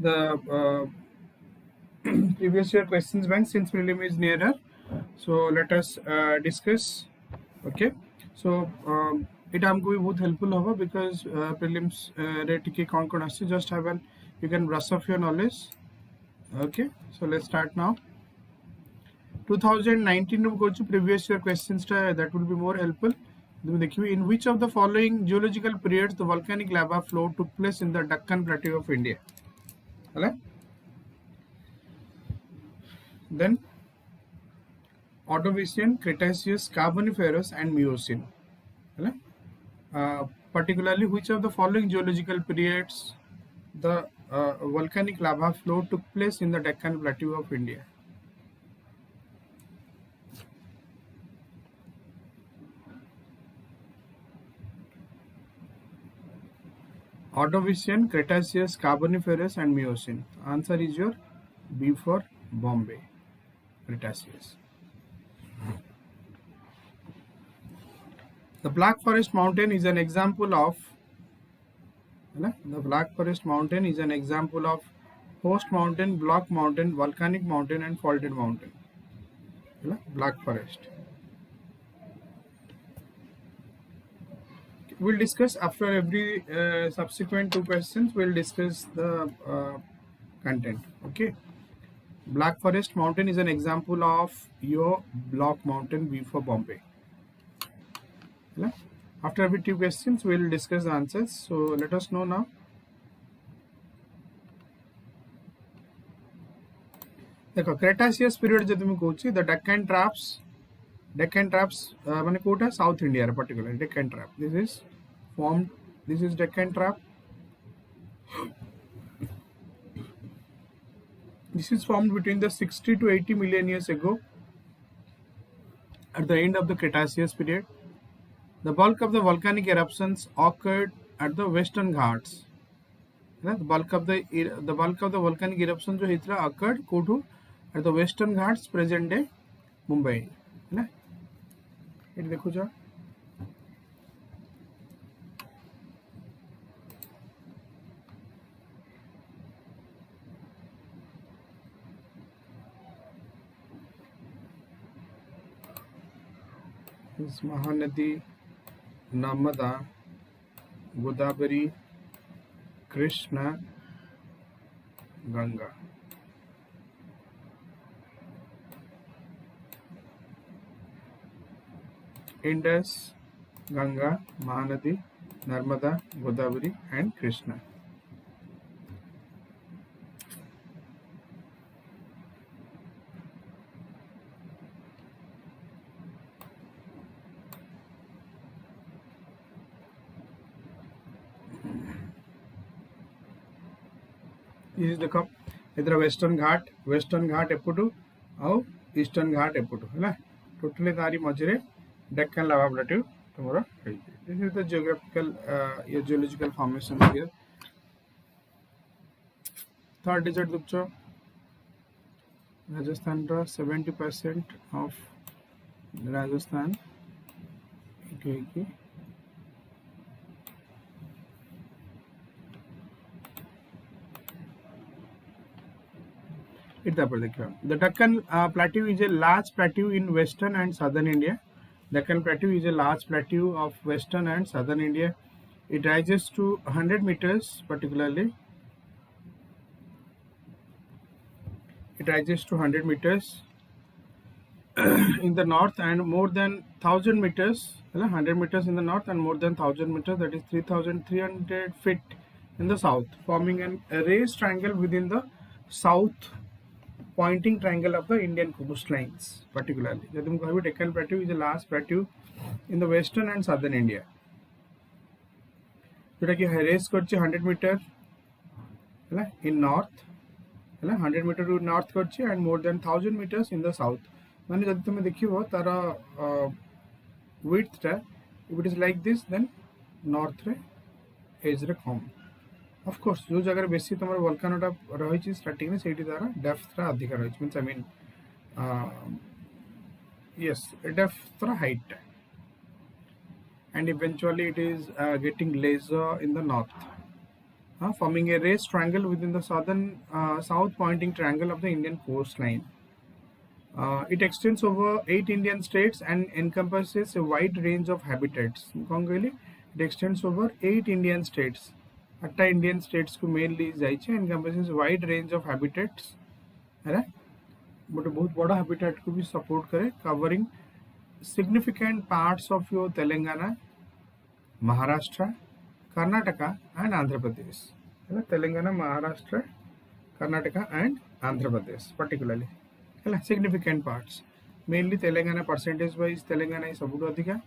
the previous year questions bank since prelim is nearer. So let us discuss. Okay, so it amko bhi bahut helpful hoba because prelims re tike kon asche, just have an you can brush off your knowledge. Okay, so let's start now. 2019 ru kochu previous year questions that will be more helpful. In which of the following geological periods the volcanic lava flow took place in the Deccan Plateau of India? Right? Then Ordovician, Cretaceous, Carboniferous and Miocene. Right? Particularly which of the following geological periods the volcanic lava flow took place in the Deccan Plateau of India? Ordovician, Cretaceous, Carboniferous and Miocene. Answer is your B for Bombay, Cretaceous. The Black Forest Mountain is an example of host mountain, block mountain, volcanic mountain and faulted mountain. Black Forest. We'll discuss after every subsequent two questions. We'll discuss the content. Okay. Black Forest Mountain is an example of your block mountain, B for Bombay. After every two questions, we'll discuss the answers. So let us know now. देखो Cretaceous period जो तुम्हें कहूँ the Deccan Traps माने Kota South India particularly Deccan Trap. This is formed. This is Deccan Trap. This is formed between the 60 to 80 million years ago at the end of the Cretaceous period. The bulk of the volcanic eruptions occurred at the Western Ghats. The bulk of the volcanic eruptions जो हितला occurred kothu at the Western Ghats, present day Mumbai. है ये देखो जा इस Mahanadi Narmada Godavari Krishna Ganga. Indus, Ganga, Mahanadi, Narmada, Godavari and Krishna. This is the cup. Idhar Western Ghat eputu, au Eastern Ghat eputu. है totally तारी मझे Deccan lava plateau tomorrow. This is the geographical geological formation here. Third digit dukcho Rajasthan 70% of Rajasthan. Okay. The Deccan Plateau is a large plateau in western and southern India. Deccan Plateau is a large plateau of western and southern India. It rises to 100 meters particularly. It rises to 100 meters in the north and more than 1000 meters, 100 meters in the north and more than 1000 meters, that is 3300 feet in the south, forming a raised triangle within the south pointing triangle of the Indian coastlines particularly. The Deccan Plateau is the last plateau in the western and southern India. It raised 100 meter in north, 100 meter to north and more than 1000 meters in the south. When you see width, if it is like this, then north edge come. Of course, जो जगह बेसी तुम्हारे volcano टा रही चीज starting में सेठी Dara depth टा अधिक रही means I mean yes depth टा height and eventually it is getting lesser in the north. forming a raised triangle within the south pointing triangle of the Indian coastline. It extends over 8 Indian states and encompasses a wide range of habitats. It extends over 8 Indian states. 8 Indian states को mainly encompasses wide range of habitats. है but बहुत बड़ा habitat को भी support करे, covering significant parts of your Telangana, Maharashtra, Karnataka and Andhra Pradesh. Telangana, Maharashtra, Karnataka and Andhra Pradesh particularly. Significant parts. Mainly Telangana percentage wise, Telangana is सबुठु अधिका,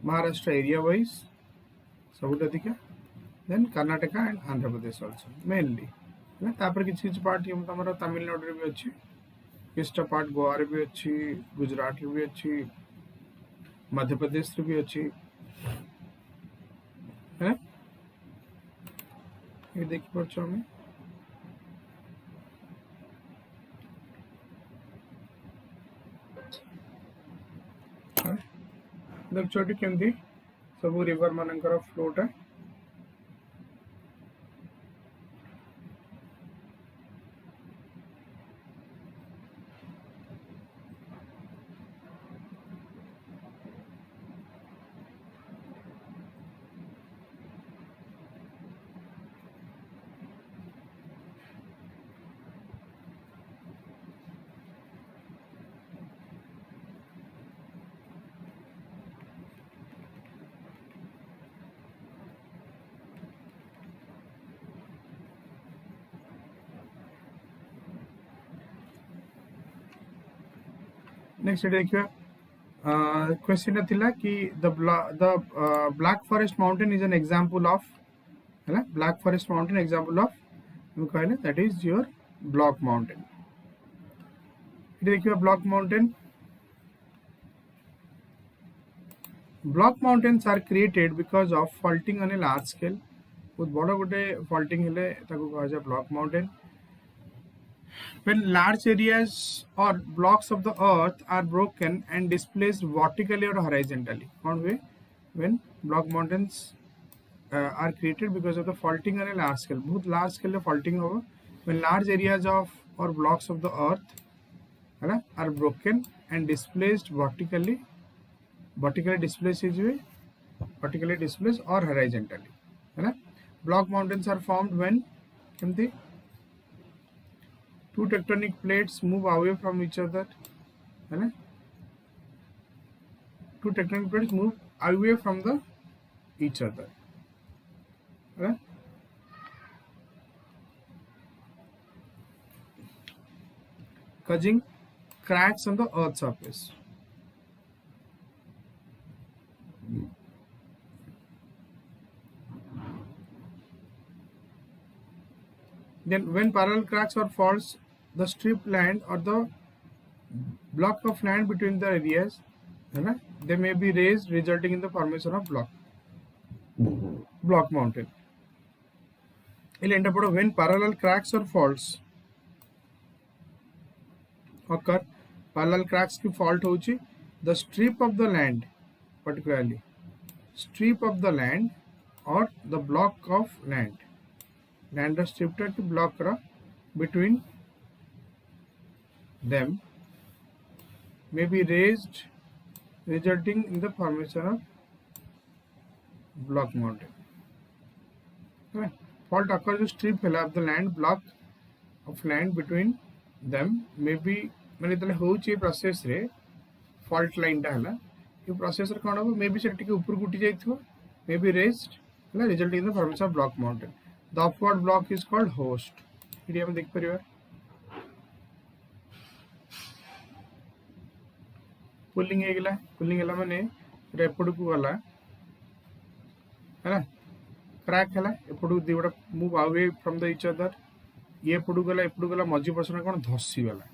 Maharashtra area wise सबुठु अधिका, then Karnataka and Andhra Pradesh also mainly. तापर किछि part हम तमरा तमिलनाडु रे भी अछि, किछटा part Goa रे भी अछि, गुजरात रे भी अछि, मध्य प्रदेश रे भी अछि, है ये देखि परछो हम देखछो टी केमदी सब रिवर मानकर फ्लोट है. Next देखिए क्वेश्चन थिला कि the Black Forest Mountain is an example of, है ना, Black Forest Mountain example of कहले that is your block mountain. देखिए block mountain. Block mountains are created because of faulting on a large scale. बहुत बड़ा गोटे faulting हेले ताको कहा जाय block mountain. When large areas or blocks of the earth are broken and displaced vertically or horizontally. When block mountains are created because of the faulting on a large scale. बहुत large scale faulting होगा. When large areas of or blocks of the earth are broken and displaced vertically displaced or horizontally. Block mountains are formed when two tectonic plates move away from each other. Two tectonic plates move away from each other. Causing cracks on the earth's surface. Then when parallel cracks or faults, the strip land or the block of land between the areas, they may be raised, resulting in the formation of block mountain. When parallel cracks or faults occur, parallel cracks की fault होची, the strip of the land, particularly strip of the land or the block of land strip की block between them may be raised, resulting in the formation of block mountain. Fault occurs to strip of the land, block of land between them may be process रे fault line टा हला ये process रे कौन होगा may be set के ऊपर गुटी जाई थो may be raised resulting in the formation of block mountain. The upward block is called host. ये हम देख परिवार पुलिंग हेला माने एपड़ को गला है ना क्रैक है एपड़ दिवटा move away from the each other ये एपड़ गला मझी पर्सन कौन धसी गला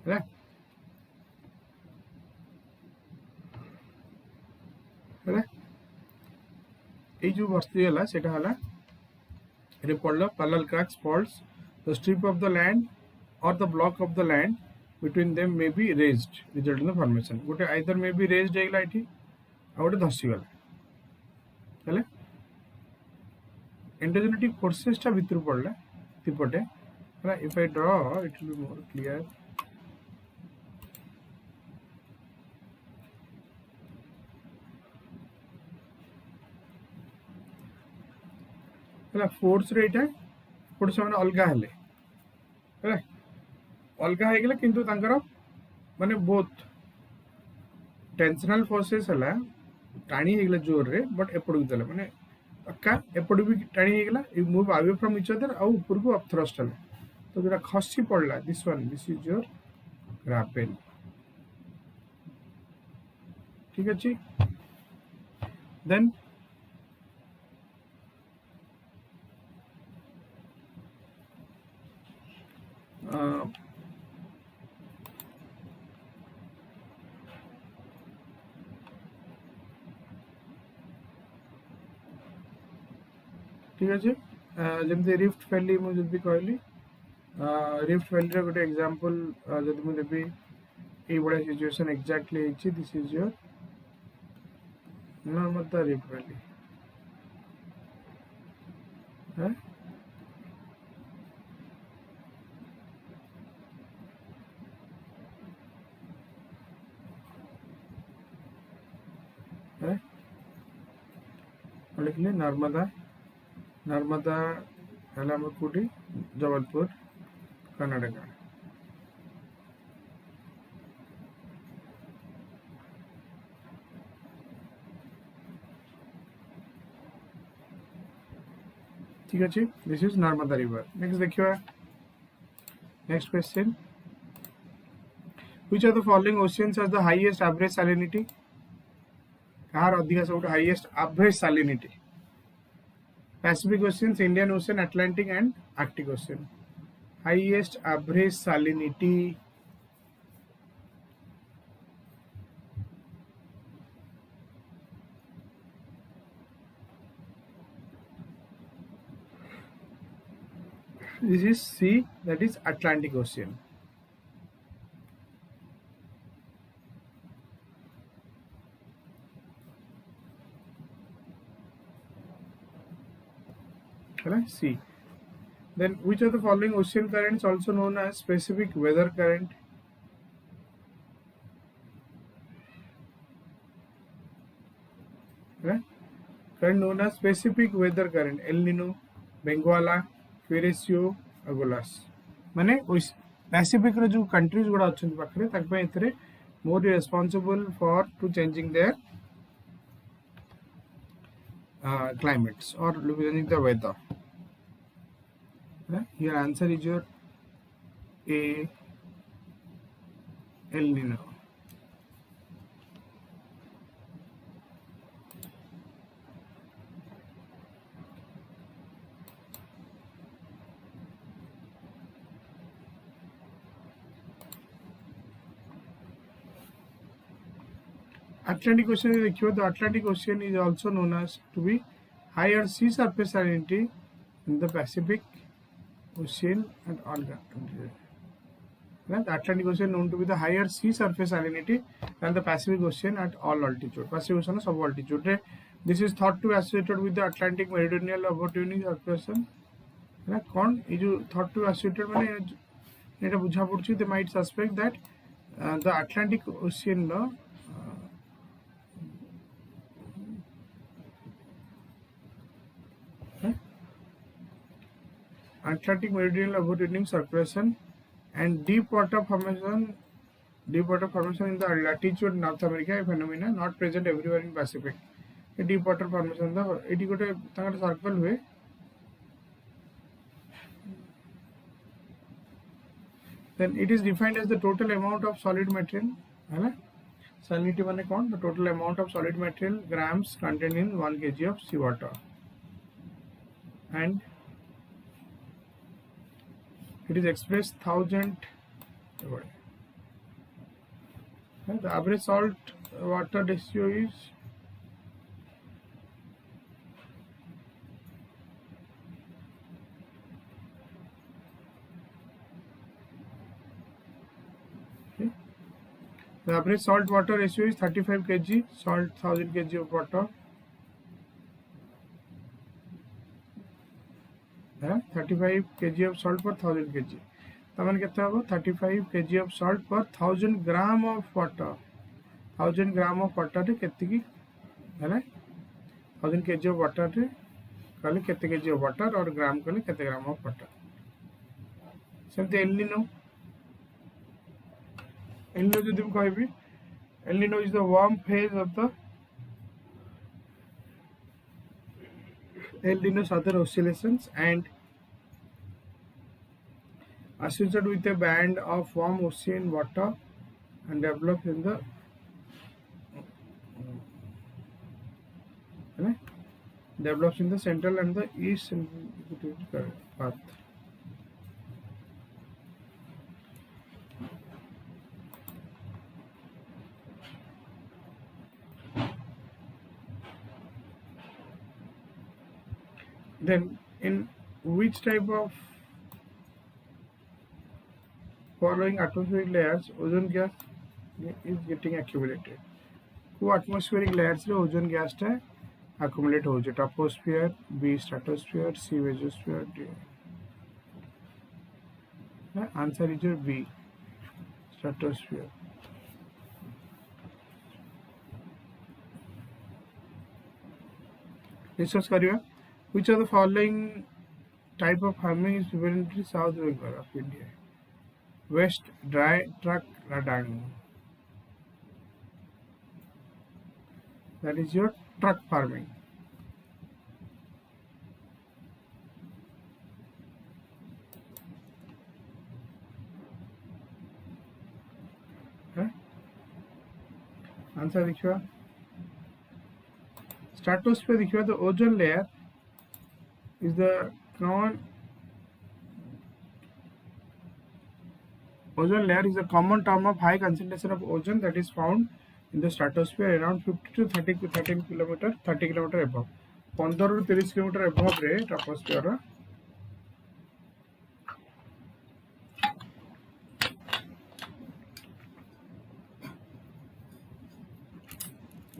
है ना ये जो वस्तु है सेटा हला रे पड़ला parallel cracks faults, the strip of the land or the block of the land between them may be raised, resulting in the formation. गोटे either may be raised हेगला एठी आ गोटे धसी गला हेले endogenetic forces टा भितर पड़ला तीपटे if I draw it will be more clear. Force रे एटा force माने अलगा हेले अलगा हे गेले किंतु तांकर माने बोथ टेंशनल फोर्सेस हला टाणी हे गेले जोर रे बट एपड़ देले माने पक्का एपड़ भी टाणी हे गेला you move away from each other और ऊपर को अप थ्रस्ट हला तो जेटा खसी पड़ला दिस इज योर ग्रापेल ठीक अछि देन ठीक अच्छे जमी रिफ्ट वैली मुझे कहली रिफ्ट वैली रे गोटे एग्जांपल जदि मुझे देबी ए बड़ा situation exactly this is your Narmada rift valley है लिखले नर्मदा नर्मदा हेलामकुटी जबलपुर कर्नाटक ठीक अच्छे this is Narmada river next देखिए next question which are the following oceans has the highest average salinity कार अधिक सब highest average salinity Pacific Oceans, Indian Ocean, Atlantic and Arctic Ocean. Highest average salinity. This is C, that is Atlantic Ocean. C. Then which of the following ocean currents also known as specific weather current? Current known as specific weather current El Nino, Benguela, Curazao, Agulhas. माने Pacific रे जो countries गुड़ा अच्छे पाखरे तक पे इतरे more responsible for to changing their climates or changing the weather. Your answer is your A, El Nino. Atlantic Ocean is the Atlantic Ocean is also known as to be higher sea surface salinity in the Pacific Ocean and all the Atlantic Ocean known to be the higher sea surface salinity than the Pacific Ocean at all altitude. Pacific Ocean at sub altitude. This is thought to be associated with the Atlantic meridional overturning circulation. कौन ये जो thought to be associated माने ये बुझा पड़छी they might suspect that the Atlantic Ocean Atlantic meridional overturning circulation and deep water formation in the latitude North America a phenomena not present everywhere in Pacific. A deep water formation the eighty गोटे तांगर circle हुए then it is defined as the total amount of solid material है ना salinity माने कौन the total amount of solid material grams contained in 1 kg of seawater and it is expressed 1000 the average salt water ratio is the average salt water ratio is 35 kg salt 1000 kg of water है 35 kg of salt per 1000 kg तमन केते हबो 35 kg of salt per 1000 gram of water 1000 gram of water रे केते की है 1000 kg of water रे कहले केते kg of water और ग्राम कहले केते ग्राम of water सेमते एलिनो जदि हम कहबी एलिनो is the warm phase of the El Nino's other oscillations and associated with a band of warm ocean water and develops in the central and the east path. Then in which type of following atmospheric layers ozone gas is getting accumulated? Who atmospheric layers रे ozone gas टा accumulate हो जाए? Troposphere, B stratosphere, C mesosphere, D. Answer is your B stratosphere. Discuss करिए. Which of the following type of farming is prevalent in South Bengal of India? West dry truck ladang. That is your truck farming. Answer देखिए. Stratosphere देखिए the ozone layer is the ozone layer is a common term of high concentration of ozone that is found in the stratosphere around 50 to 30 kilometer above 15 to 30 kilometer above रे troposphere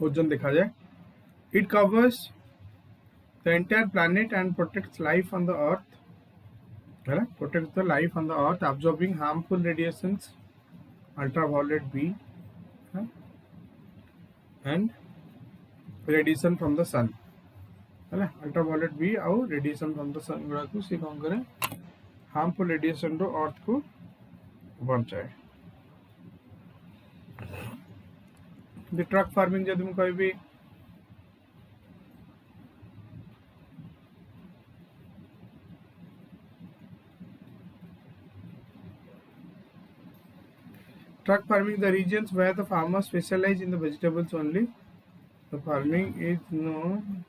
ozone देखा जाए. It covers the entire planet and protects life on the earth. Protects the life on the earth, absorbing harmful radiations, ultraviolet B, and radiation from the sun. Ultraviolet B और radiation from the sun गुड़ा को सी कौन करे harmful radiation रो earth को बचाए. The truck farming जब तुम कोई भी truck farming, the regions where the farmers specialize in the vegetables only. The farming is known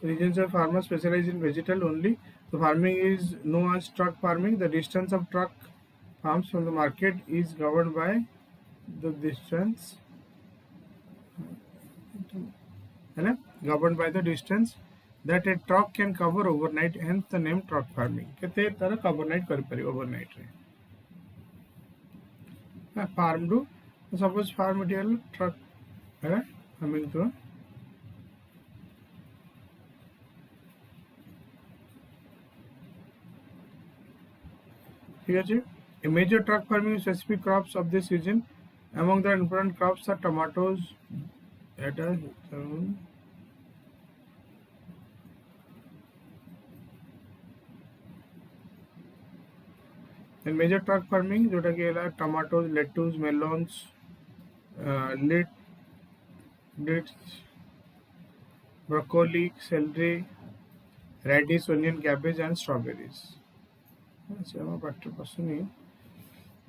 regions where farmers specialize in vegetable only. The farming is known as truck farming. The distance of truck farms from the market is governed by the distance that a truck can cover overnight, hence the name truck farming. केते तारा overnight कर पारी overnight रे. Farm do suppose farm material truck है farming तो ठीक है. A major truck farming specific crops of this season. Among the important crops are tomatoes. In major truck farming, जोटा कि है tomatoes, lettuce, melons, dates, broccoli, celery, radish, onion, cabbage, and strawberries. So,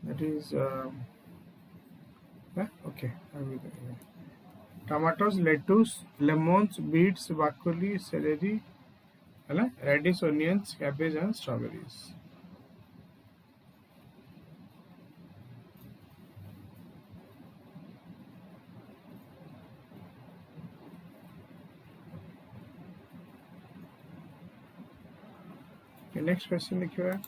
that is okay. Tomatoes, lettuce, lemons, beets, broccoli, celery, radish, onions, cabbage, and strawberries. Okay, next question लिखिए.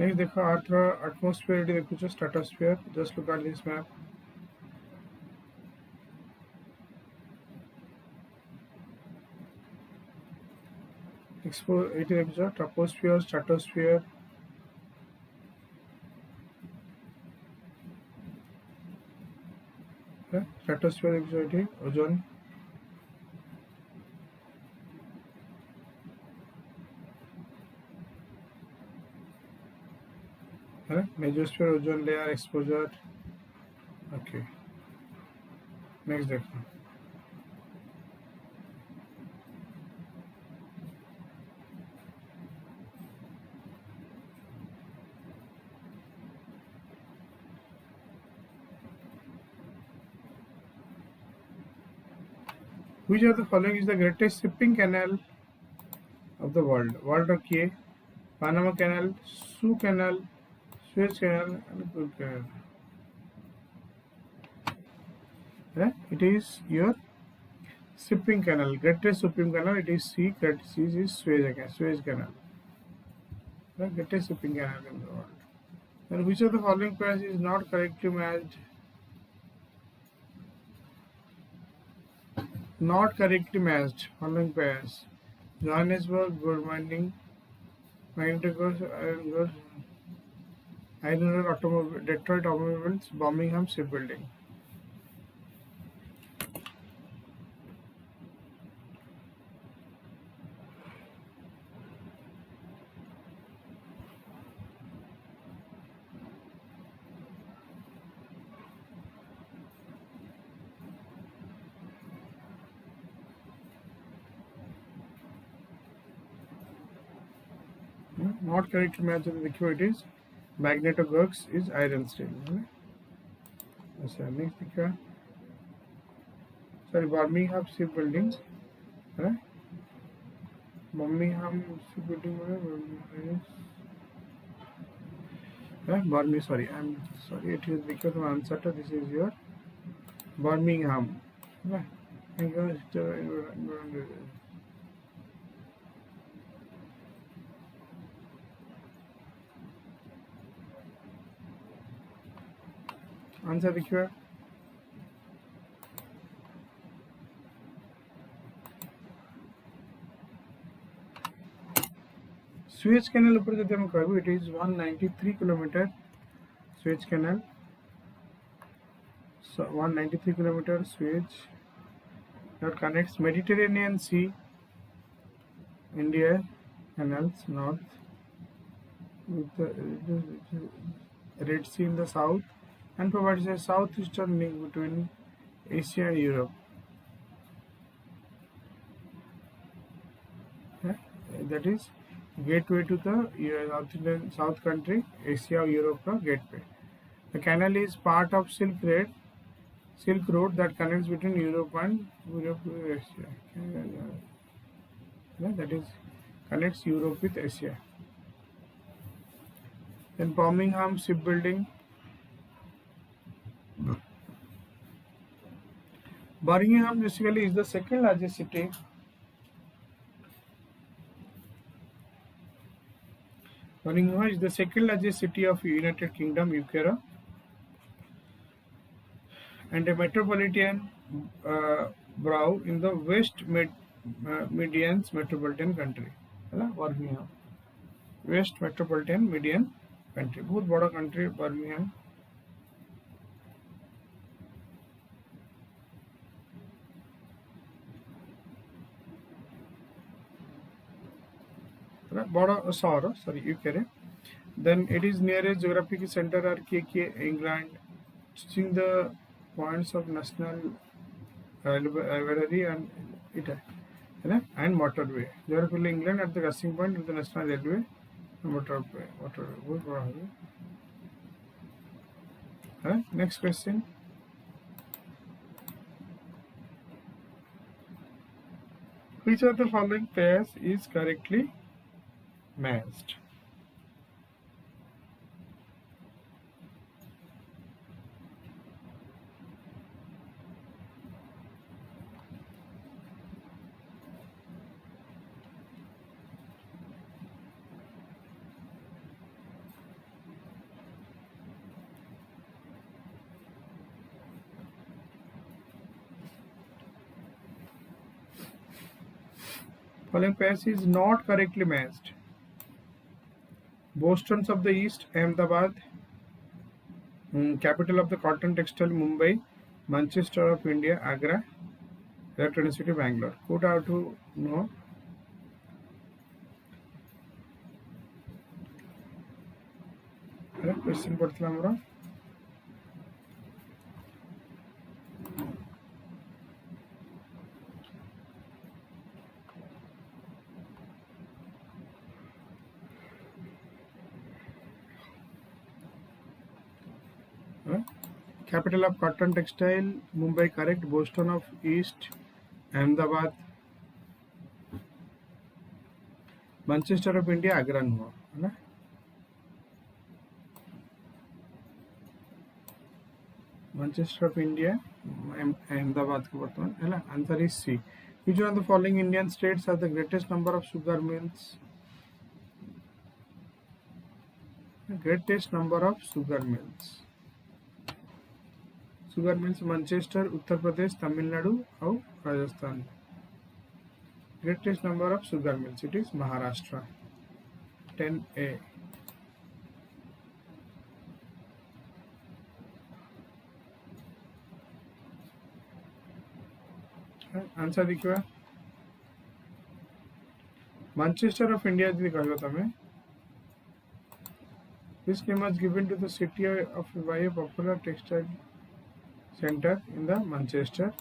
Next देखो earth atmosphere ये देखो stratosphere. Just look at this map. ये देखो troposphere, stratosphere. Stratosphere देखो ये ozone. Mesosphere, ozone layer, exposure. Okay, next देखो. Which of the following is the greatest shipping canal of the world? World रखिए. Panama Canal, Suez Canal, Suez Canal, and Good Canal. It is your shipping canal. Greatest shipping canal. It is sea. Greatest sea is Suez Canal. The greatest shipping canal in the world. And which of the following pairs is not correctly matched? Not correctly matched. Following pairs: Johannesburg, good morning. Iron ore, automobile, Detroit automobiles, Birmingham shipbuilding. Not correctly matched in the liquidities. Magnetoworks is iron steel. Next picture. Sorry, Birmingham shipbuilding. Birmingham shipbuilding. Birmingham. Sorry, I'm sorry. It is because of answer. This is your Birmingham. Answer देखिए. Suez canal ऊपर जब हम कहबो, it is 193 kilometre. Suez canal 193 kilometre. Suez that connects Mediterranean Sea, India canals north with the Red Sea in the south, and provides a southeastern link between Asia and Europe. That is gateway to the south country, Asia or Europe ka gateway. The canal is part of Silk Road that connects between Europe and Asia. That is connects Europe with Asia. Then Birmingham shipbuilding. Birmingham basically is the second largest city. Birmingham is the second largest city of United Kingdom, UK, and a metropolitan borough in the West Midlands metropolitan country. Birmingham, West metropolitan Median country. बहुत बड़ा country Birmingham. बड़ा शहर, sorry, UK. Then it is nearest geographic center are England, seeing the points of national rivalry and and motorway. Therefore, England at the crossing point of the national railway and motorway. Next question. Which of the following pairs is correctly matched? Following pairs is not correctly matched. Boston's of the East, Ahmedabad. Capital of the cotton textile, Mumbai. Manchester of India, Agra. Electronic city, Bangalore. Put out to know. Question पढ़ते हमरा. Capital of cotton textile, Mumbai, correct. Boston of East, Ahmedabad. Manchester of India, Agra नुआ, है ना? Manchester of India, Ahmedabad के बर्तमान, है ना? Answer is C. Which one of the following Indian states has the greatest number of sugar mills? Greatest number of sugar mills. Sugar mills Manchester, Uttar Pradesh, Tamil Nadu, or Rajasthan. Greatest number of sugar mills, it is Maharashtra. 10A. Answer देखिए. Manchester of India जी कहलो तमें. This name was given to the city of by a popular textile center in the Manchester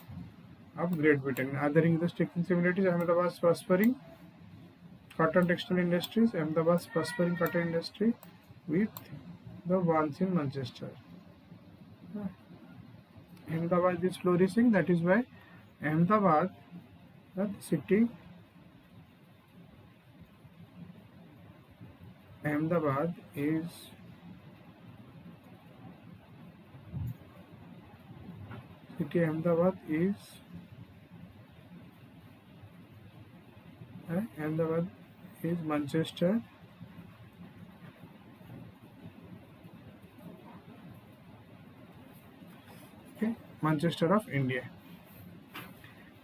of Great Britain. Othering the striking similarities, Ahmedabad's prospering cotton textile industries, Ahmedabad's prospering cotton industry with the ones in Manchester. Ahmedabad is flourishing, that is why Ahmedabad, the city, Ahmedabad is Ahmedabad is Manchester. Okay, Manchester of India.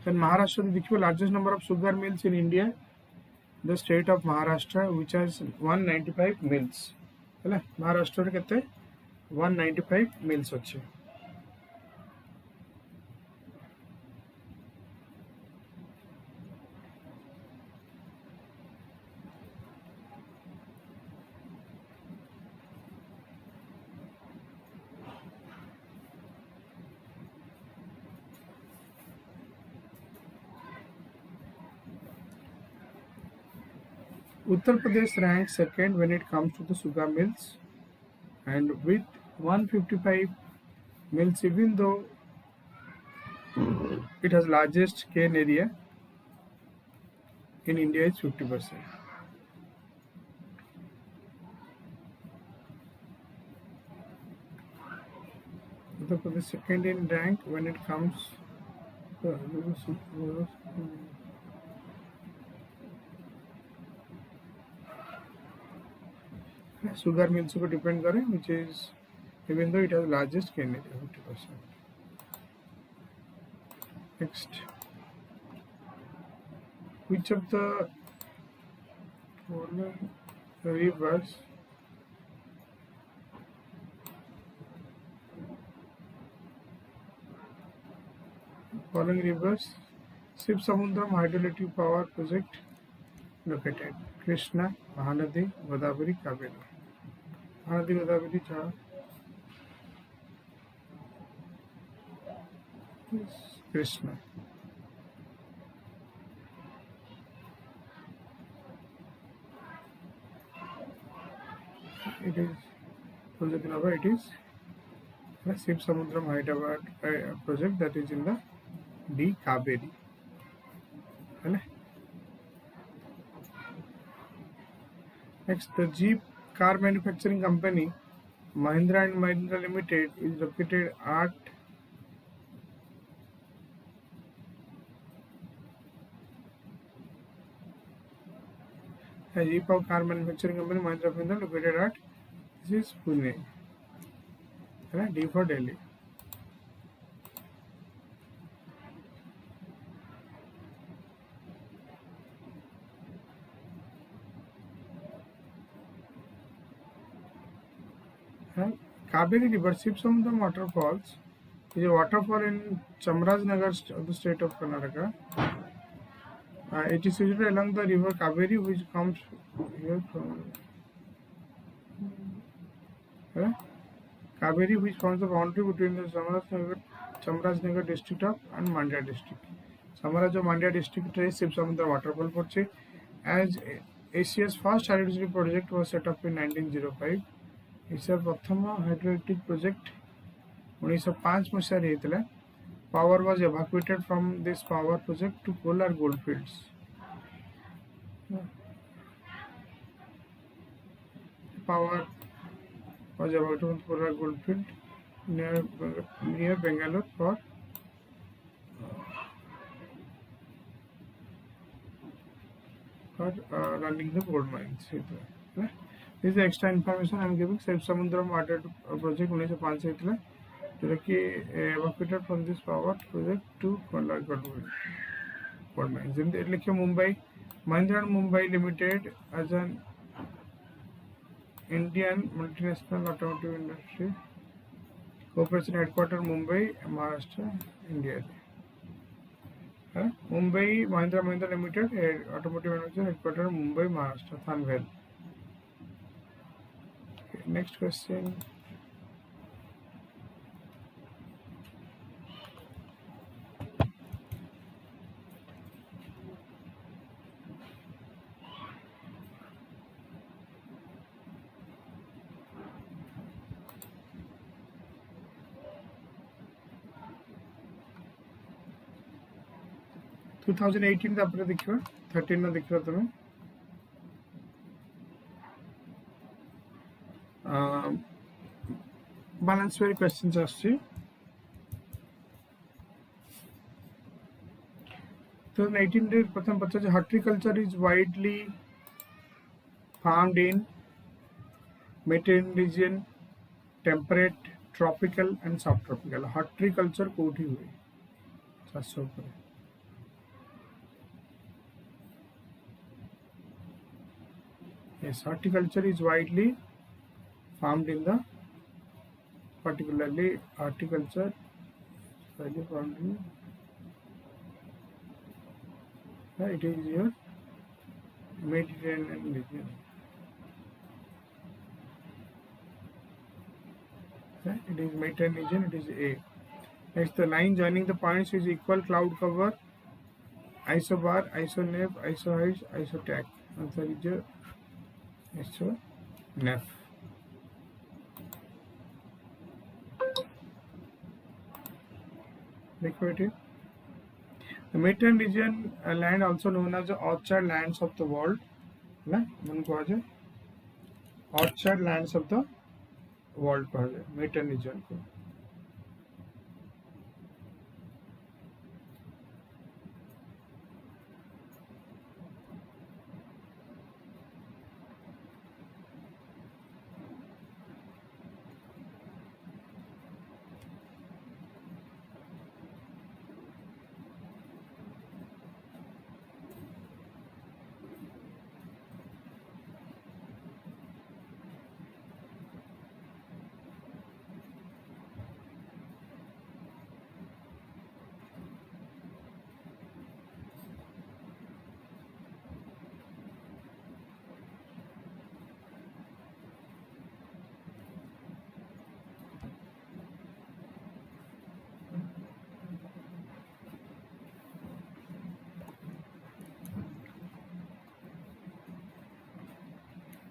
Then Maharashtra, the largest number of sugar mills in India. The state of Maharashtra, which has 195 mills. है महाराष्ट्र कहते 195 mills अच्छे. Uttar Pradesh ranks second when it comes to the sugar mills, and with 155 mills, even though it has largest cane area in India is 50%. Uttar Pradesh second in rank when it comes sugar mills को depend करें, which is even though it has largest cane area 50%. Next, which of the rivers following rivers Shivsamudram hydroelectric power project located? Krishna, Mahanadi, Godavari, Kaveri. Mahanadi, Godavari, cha Krishna. It is project number. It is the Shivsamudram Hyderabad project, that is in the D Kaveri. Next, the Jeep car manufacturing company Mahindra and Mahindra Limited is located at Jeep car manufacturing company Mahindra located at, this is Pune. D for Delhi. Kaveri River, Sipsamudram waterfalls, is a waterfall in Chamarajanagar of the state of Karnataka. It is situated along the river Kaveri, which comes here from Kaveri, which forms the boundary between the Chamarajanagar district of and Mandya district. Chamaraj of Mandya district is Sipsamudram waterfall porche. As Asia's first hydroelectric project was set up in 1905. It's a Prathama hydroelectric project. 1905 मसीह होता है. Power was evacuated from this power project to coal or gold fields. Power was evacuated from coal or gold field near Bangalore for running the gold mines. This is the extra information I am giving. Sipsamudram water project 1905 से होता है. जो कि evacuated from this power project to gold mines. लिखिए Mumbai, Mahindra and Mumbai Limited as an Indian multinational automotive industry. Corporation headquarter Mumbai, Maharashtra, India. Mumbai Mahindra Limited, automotive manufacturer headquarter Mumbai, Maharashtra, Thanvel. Okay, next question. टू 2018 तापर देखिबा 13 ना देखिबा तमे balance way questions आछि. तो 2018 रे प्रथम पचा जे horticulture is widely farmed in Mediterranean region, temperate, tropical and subtropical. Horticulture कोठी हुए चाष ऊपर. Yes, horticulture is widely farmed in the, particularly horticulture widely farmed in, it is your Mediterranean region. It is Mediterranean region, it is A. Next, the line joining the points is equal cloud cover, isobar, isonave, isoheight, isotac. Answer is your ISONAF. The Mediterranean region land, also known as the orchard lands of the world. Orchard lands of the world. Mediterranean region.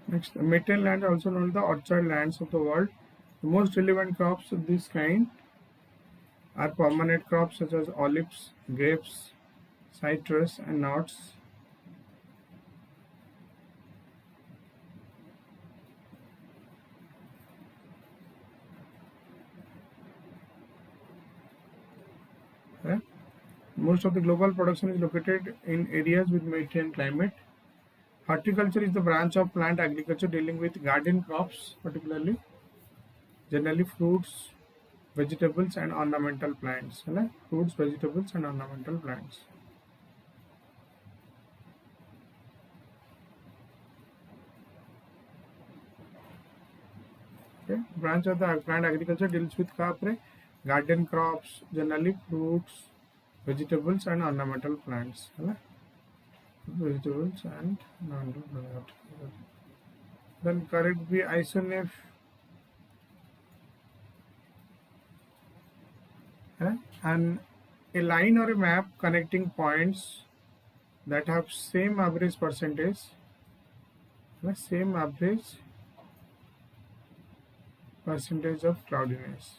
Next, the Mediterranean land, also known as the orchard lands of the world. The most relevant crops of this kind are permanent crops such as olives, grapes, citrus, and nuts. Most of the global production is located in areas with Mediterranean climate. Horticulture is the branch of plant agriculture dealing with garden crops, particularly, generally fruits, vegetables and ornamental plants. Fruits, vegetables and ornamental plants. Okay. Branch of the plant agriculture deals with garden crops, generally fruits, vegetables and ornamental plants. Vegetables and non-ornamental. Then correct be isonif. And a line or a map connecting points that have same average percentage, of cloudiness.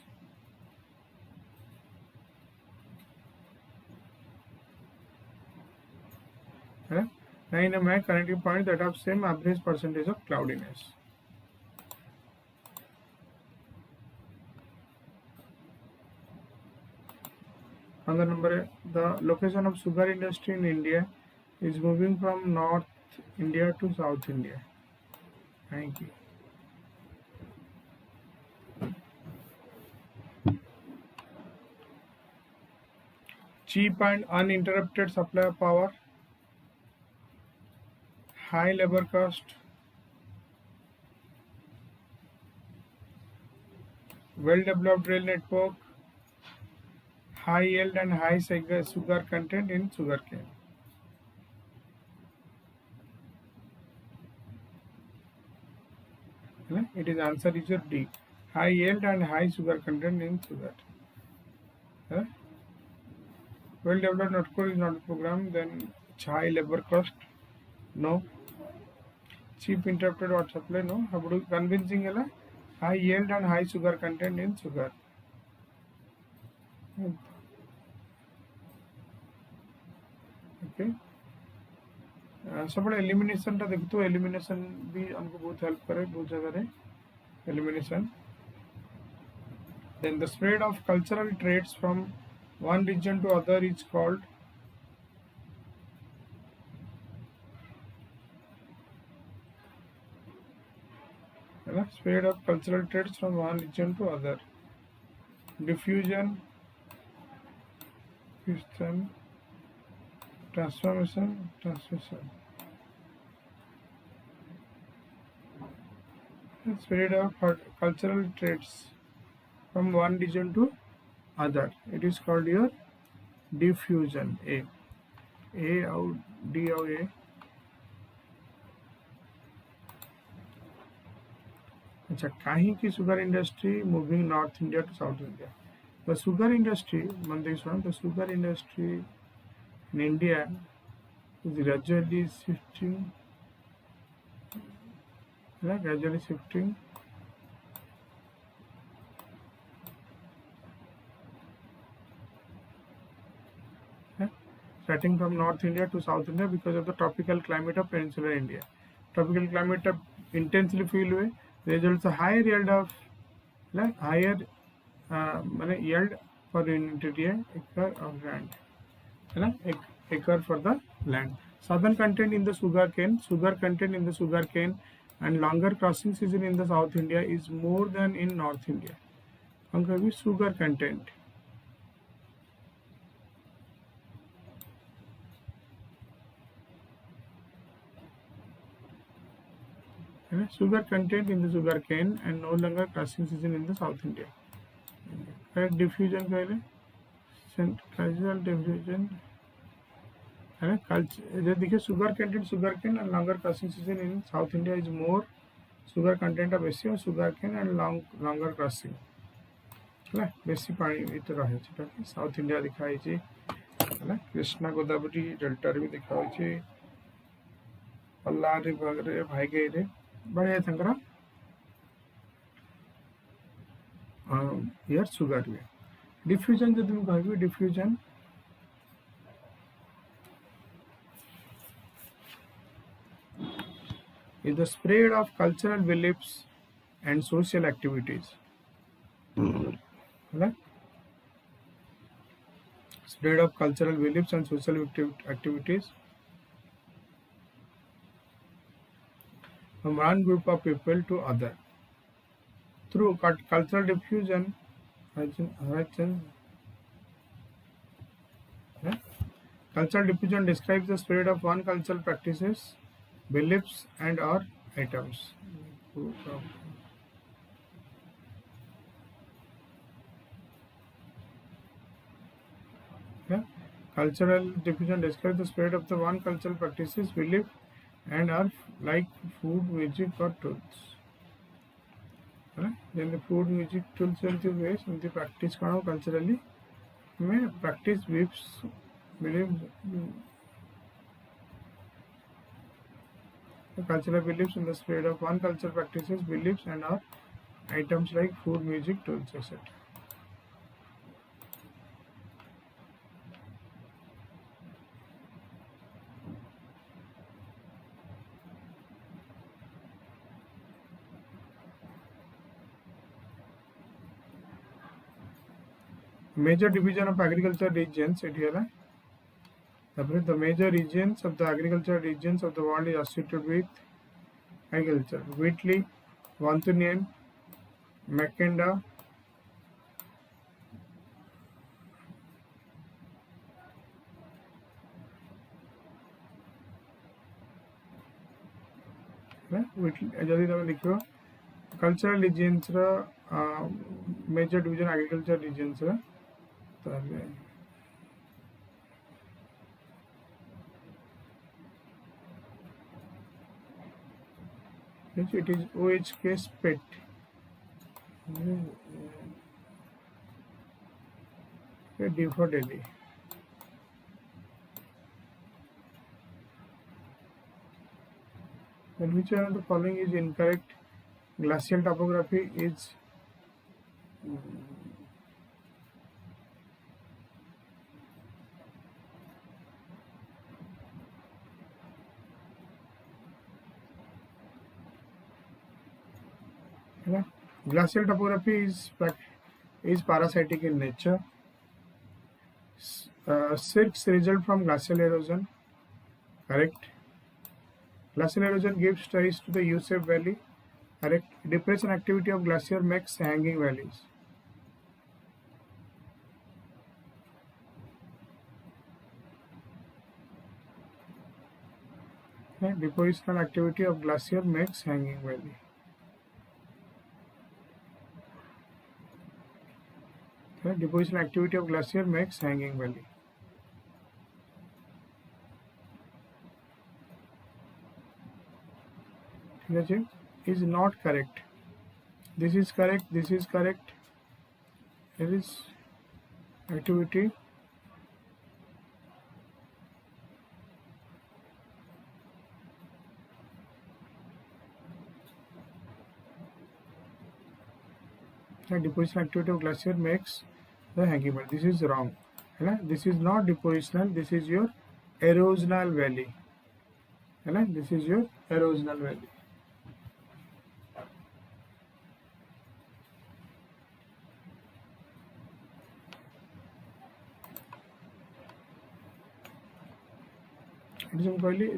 Line or map connecting points that have same average percentage of cloudiness. On the number, the location of sugar industry in India is moving from North India to South India. Thank you. Cheap and uninterrupted supply of power, high labor cost, well-developed rail network, high yield and high sugar content in sugarcane. It is answer is your D. High yield and high sugar content in sugar. Well-developed network is not a program. Then high labor cost, no. Cheap interrupted water supply, no. How about convincing high yield and high sugar content in sugar. Okay. सब elimination टा देखो, elimination भी हमको बहुत help करे बहुत जगह elimination. Then the spread of cultural traits from one region to other is called spread of cultural traits from one region to other. Diffusion, transformation. Spread of cultural traits from one region to other. It is called your diffusion. A or D or A. अच्छा, कहीं की sugar industry moving North India to South India. The sugar industry, the sugar industry in India is gradually shifting. Starting from North India to South India because of the tropical climate of peninsular India. Tropical climate of intensely feel हुए, results a higher yield of yield per unit area acre of land. Acre for the land. Southern content in the sugar content in the sugar cane and longer crossing season in the South India is more than in North India. Sugar content. Sugar content in the sugar cane and no longer crossing season in the South India. Correct diffusion casual diffusion. देखिए sugar content sugar cane and longer crossing season in South India is more. Sugar content of बेसी और sugar cane and longer crossing. बेसी पानी इतना रहे ची South India दिखाई ची. कृष्णा गोदावरी डेल्टा रे भी दिखाई ची. पल्ला रे वगैरह भाई गए रे. बढ़िया थंकरा. Here sugar way. Diffusion जो तुम कहोगे diffusion. Is the spread of cultural beliefs and social activities. Spread of cultural beliefs and social activities from one group of people to other. Through cultural diffusion, cultural diffusion describes the spread of one cultural practices, beliefs and or items. Cultural diffusion describes the spread of the one cultural practices, belief, and are like food, music, or tools. Then the food, music, tools जैसे हुए उनकी practice करो culturally में practice beliefs the cultural beliefs in the spread of one cultural practices, beliefs, and are items like food, music, tools, etc. Major division of agriculture regions, the major regions of the agricultural regions of the world is associated with agriculture. Wheatley, Vantunian, Makenda, cultural regions major division agriculture regions it is OHK split. D for Delhi. Then which one of the following is incorrect? Glacial topography is glacial topography is parasitic in nature. Cirques result from glacial erosion. Correct. Glacial erosion gives rise to the U-shaped valley. Correct. Depression activity of glacier makes hanging valleys. Depositional activity of glacier makes hanging valley. Deposition activity of glacier makes hanging valley. Is not correct. This is correct. This is correct. There is activity. The deposition activity of glacier makes the hanging valley. This is wrong. This is not depositional. This is your erosional valley. This is your erosional valley.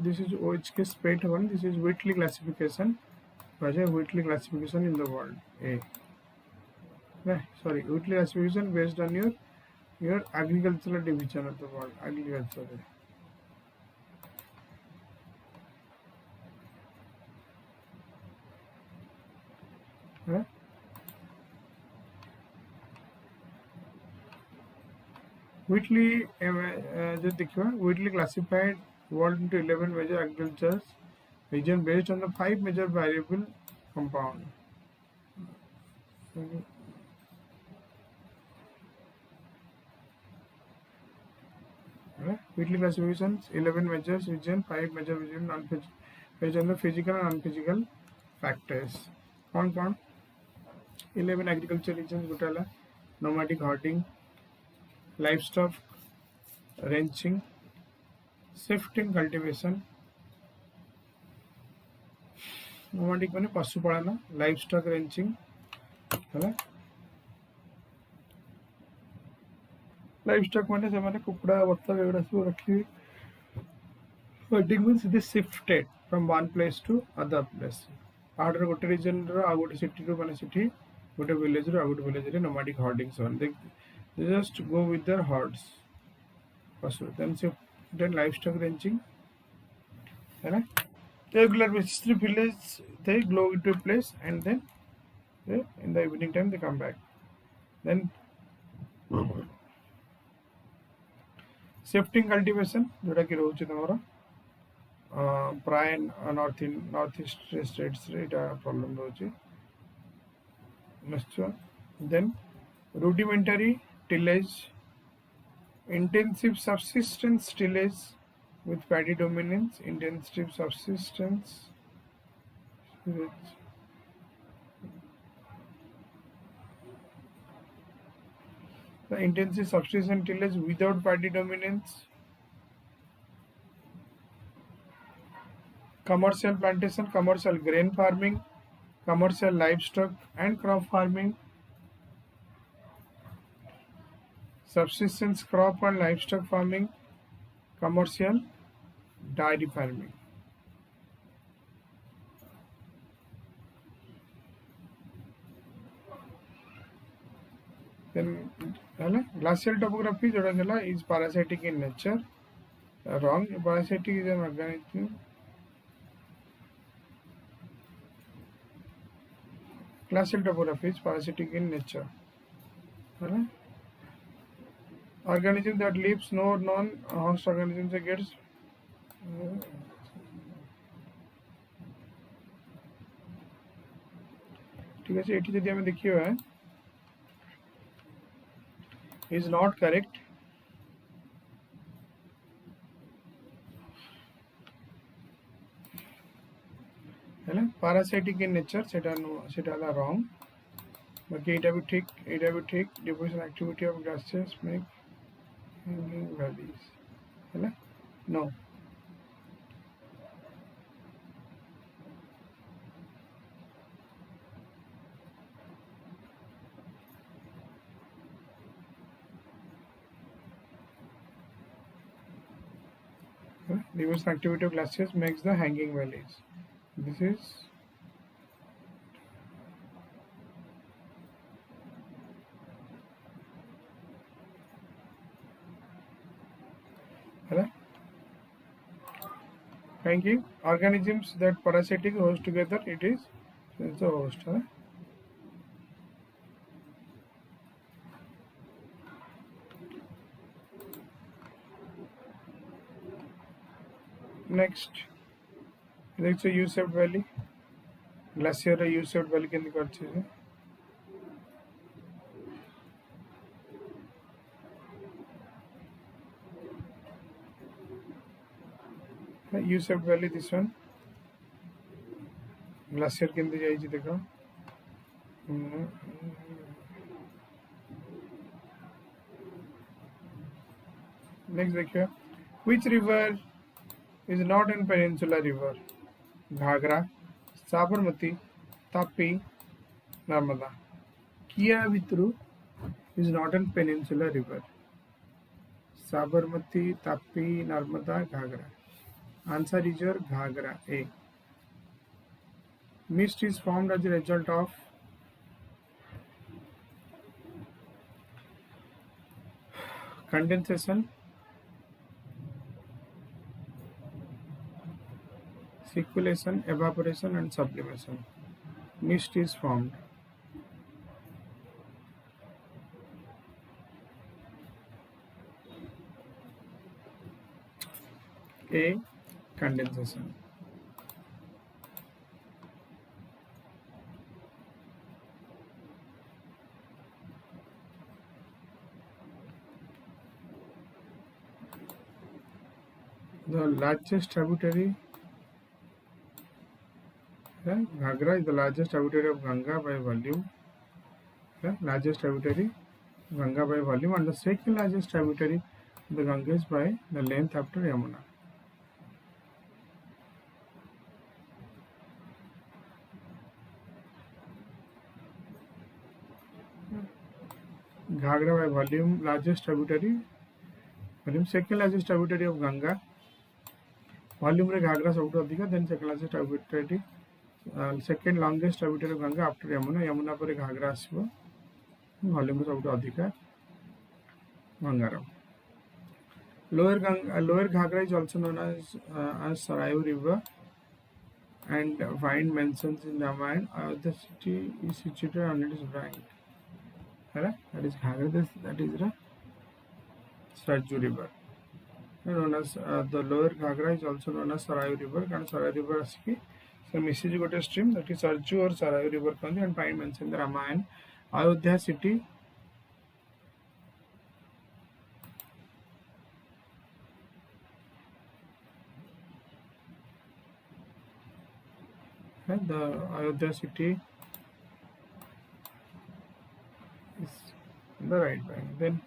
This is OHK split one. This is Wheatley classification. Wheatley classification in the world. Sorry, Wheatley classification based on your agricultural division of the world. Agriculture. Wheatley Wheatley classified world into 11 major agriculture region based on the 5 major variable compound. Wheatley classifications 11 major region, 5 major region based on the physical and non-physical factors. 11 agriculture regions gotala nomadic herding, livestock ranching, shifting cultivation. Nomadic माने पशुपालन, livestock ranching, livestock माने से माने कुकड़ा बत्तख एगुड़ा सब रखी. Herding means it is shifted from one place to other place. Order गोटे region रो आ गोटे city रो माने city गोटे village रो आ गोटे village रे nomadic herding son. They just go with their herds. Then livestock ranching. Regular basis village they go into a place and then in the evening time they come back. Then shifting cultivation जोटा कि रोचे तुम प्राय north east states रे एटा problem रोचे निश्चय. Then rudimentary tillage, intensive subsistence tillage with paddy dominance, intensive subsistence with the intensive subsistence tillage without paddy dominance, commercial plantation, commercial grain farming, commercial livestock and crop farming, subsistence crop and livestock farming, commercial dairy farming. Then glacial topography is parasitic in nature. Wrong. Parasitic is an organism. Glacial topography is parasitic in nature. Organism that lives no non-host organisms gets ठीक है. Eighty यदि हमें देखिए है is not correct. है ना parasitic in nature सेटा wrong. बाकी एटा भी ठीक. Deposition activity of gases make hanging valleys. है ना no. Deposition activity of glaciers makes the hanging valleys. This is hanging organisms that parasitic host together. It is the host. Next, it's a U-shaped valley. Glacier U-shaped valley can be U-shaped valley. This one glacier can be देखो. Next देखिए, which river is not an peninsular river? Ghagra, Sabarmati, Tapi, Narmada. Kia Vitru is not an peninsular river. Sabarmati, Tapi, Narmada, Ghagra. Answer is your Ghagra, A. Mist is formed as a result of condensation, circulation, evaporation and sublimation. Mist is formed. A. Condensation. The largest tributary, Ghagra is the largest tributary of Ganga by volume. Largest tributary Ganga by volume, and the second largest tributary of the Ganga is by the length after Yamuna. Ghagra by volume, largest tributary. Volume, second largest tributary of Ganga. Volume रे घाघरा सबुठु अधिक, then second largest tributary, second longest tributary of Ganga after Yamuna. Yamuna पर Ghaghara आसबो, volume सबुठु अधिक Ganga. Lower Ghagra is also known as Sarayu River, and find mentions in Ramayana. The city is situated on its bank. That is Ghagra. That is the Sarju River. known as the lower Ghagra is also known as Sarayu River. And Sarayu River asiki so message got a stream that is Sarju or Sarayu River kandi and find mentioned the Ramayana. Ayodhya city. And the Ayodhya city is in the right bank. Then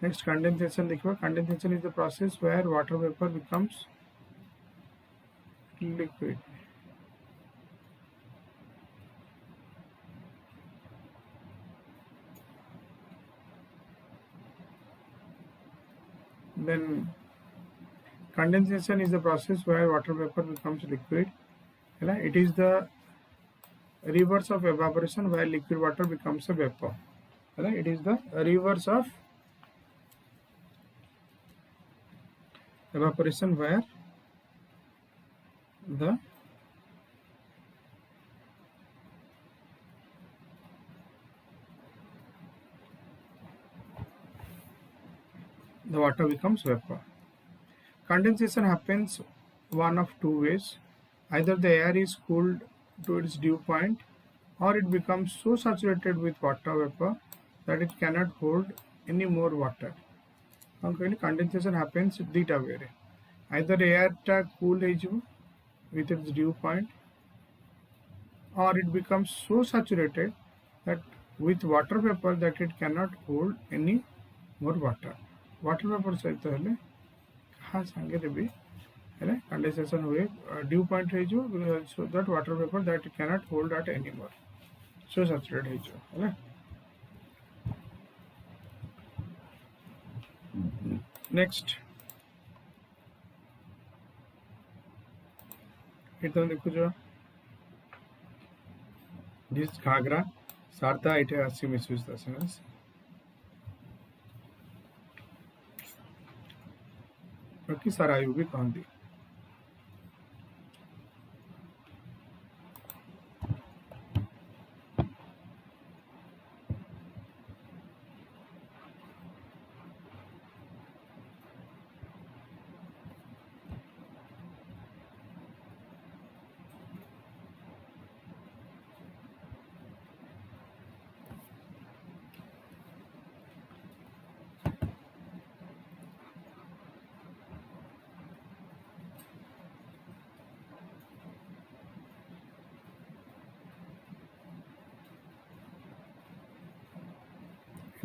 next condensation. Condensation is the process where water vapor becomes liquid. Then condensation is the process where water vapor becomes liquid. It is the reverse of evaporation where liquid water becomes a vapor. It is the reverse of evaporation where the water becomes vapor. Condensation happens one of two ways. Either the air is cooled to its dew point, or it becomes so saturated with water vapor that it cannot hold any more water. Condensation happens dita way. Either air ta cool with its dew point, or it becomes so saturated that with water vapor that it cannot hold any more water. Water vapor सहित हेले हाँ सांगे भी condensation हुए dew point so that water vapor that it cannot hold at anymore so saturated next देखो this Ghagra Sarda it has misuse the sense कि सरायु भी कहती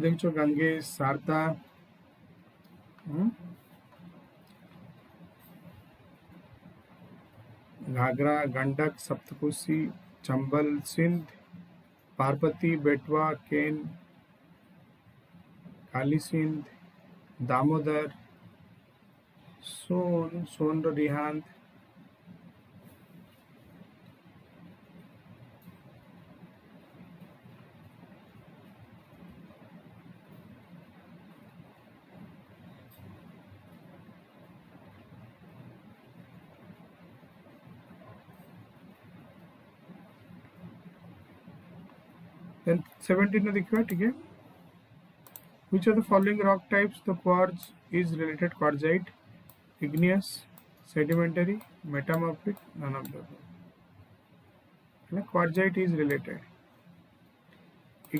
देखो गंगे शारदा घाघरा गंडक सप्तकोशी चंबल सिंध पार्वती बेटवा केन काली सिंध दामोदर सोन रिहांद Then 17 में देखिए ठीक है which of the following rock types the quartz is related quartzite igneous sedimentary metamorphic none of the above quartzite is related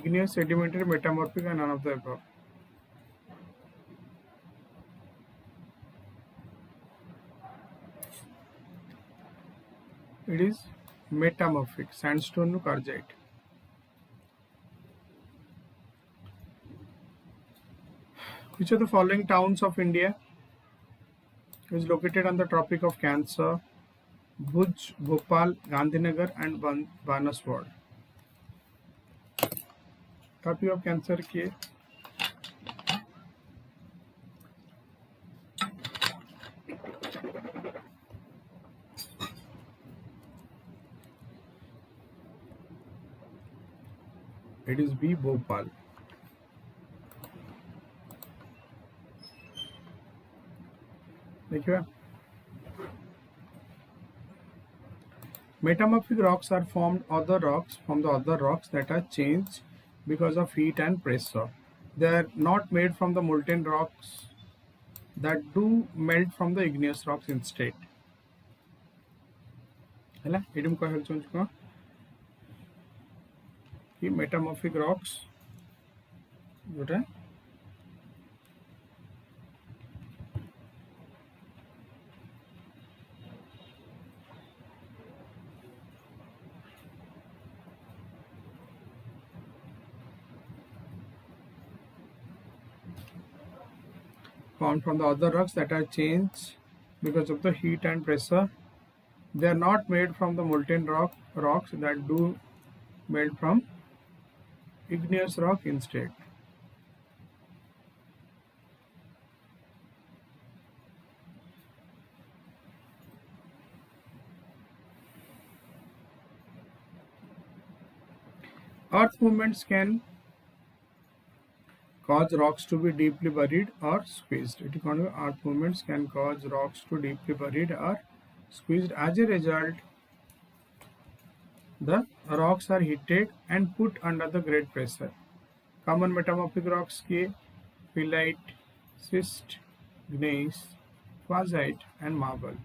igneous sedimentary metamorphic and none of the above it is metamorphic sandstone to quartzite. Which of the following towns of India is located on the Tropic of Cancer? Bhuj, Bhopal, Gandhinagar and Banaswad. Tropic of Cancer के it is B, Bhopal. देखिए metamorphic rocks are formed from the other rocks that are changed because of heat and pressure. They are not made from the molten rocks that do melt from the igneous rocks instead. है ना Adam कह हेल्चों को कि metamorphic rocks जोटा formed from the other rocks that are changed because of the heat and pressure. They are not made from the molten rocks that do melt from igneous rock instead. Earth movements can cause rocks to be deeply buried or squeezed. Earth movements can cause rocks to deeply buried or squeezed. As a result, the rocks are heated and put under the great pressure. Common metamorphic rocks के phyllite, schist, gneiss, quartzite and marble.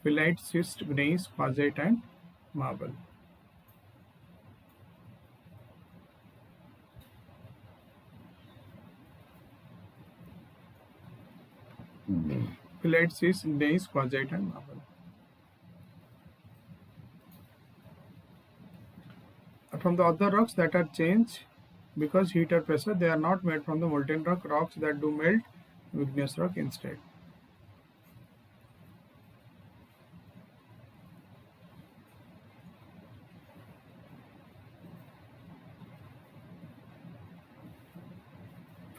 Phyllite, schist, gneiss, quartzite and marble. Phyllite, schist, gneiss, quartzite and marble. From the other rocks that are changed because heat or pressure, they are not made from the molten rocks that do melt igneous rock instead.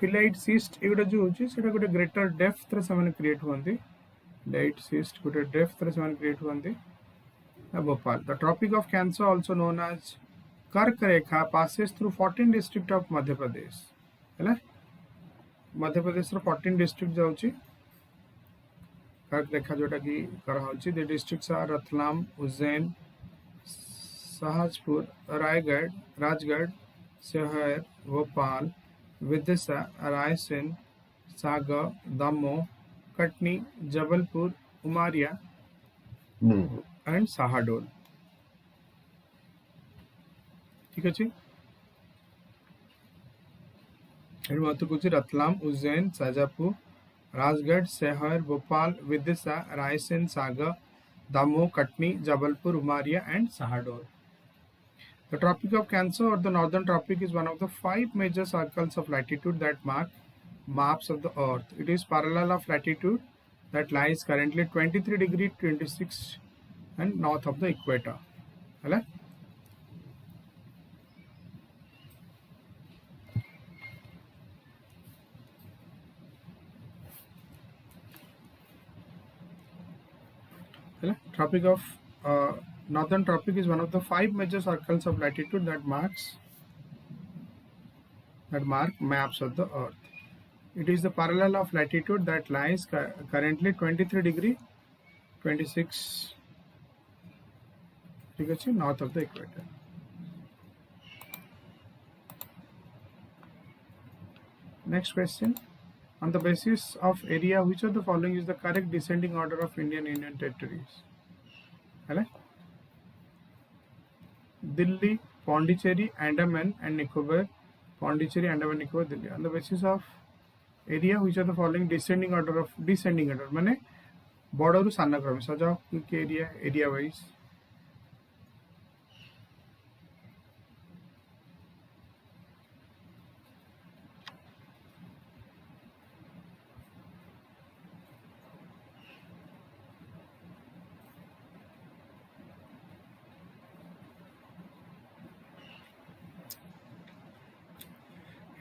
Phyllite, schist एगुटा जो होची सेटा गोटे greater depth रे समान create होंदी. Phyllite, schist गोटे depth रे समान क्रिएट होंदी. Bhopal. The Tropic of Cancer, also known as Kark Rekha, passes through 14 districts of Madhya Pradesh. है मध्य प्रदेश रो 14 डिस्ट्रिक्ट जाउची कर्क रेखा जोटा की करा होची. The districts are Ratlam, Ujjain, Shajapur, Rajgarh, शहर, भोपाल, विदिशा, रायसेन, सागर, दमोह, कटनी, जबलपुर, उमरिया and Sahadol. ठीक अच्छे रतलाम, उज्जैन, शाजापुर, राजगढ़, शहर, भोपाल, विदिशा, रायसेन, सागर, Damoh, Katni, Jabalpur, Umaria and Sahadol. The Tropic of Cancer or the Northern Tropic is one of the 5 major circles of latitude that mark maps of the Earth. It is parallel of latitude that lies currently 23 degrees 26 and north of the equator. Hello? Tropic of Northern Tropic is one of the 5 major circles of latitude that mark maps of the Earth. It is the parallel of latitude that lies currently 23 degree 26 north of the equator. Next question. On the basis of area, which of the following is the correct descending order of Indian Union territories? Hello? Delhi, Pondicherry, Andaman and Nicobar. Pondicherry, Andaman, Nicobar, Delhi. On the basis of area, which are the following descending order? माने border ru sana क्रम सजाओ कि area wise.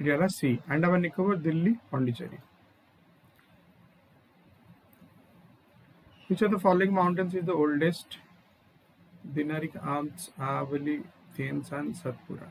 area C. Andaman, Nicobar, Delhi, Pondicherry. Which of the following mountains is the oldest? Dinaric, Alps, Aravalli, Thames and Satpura.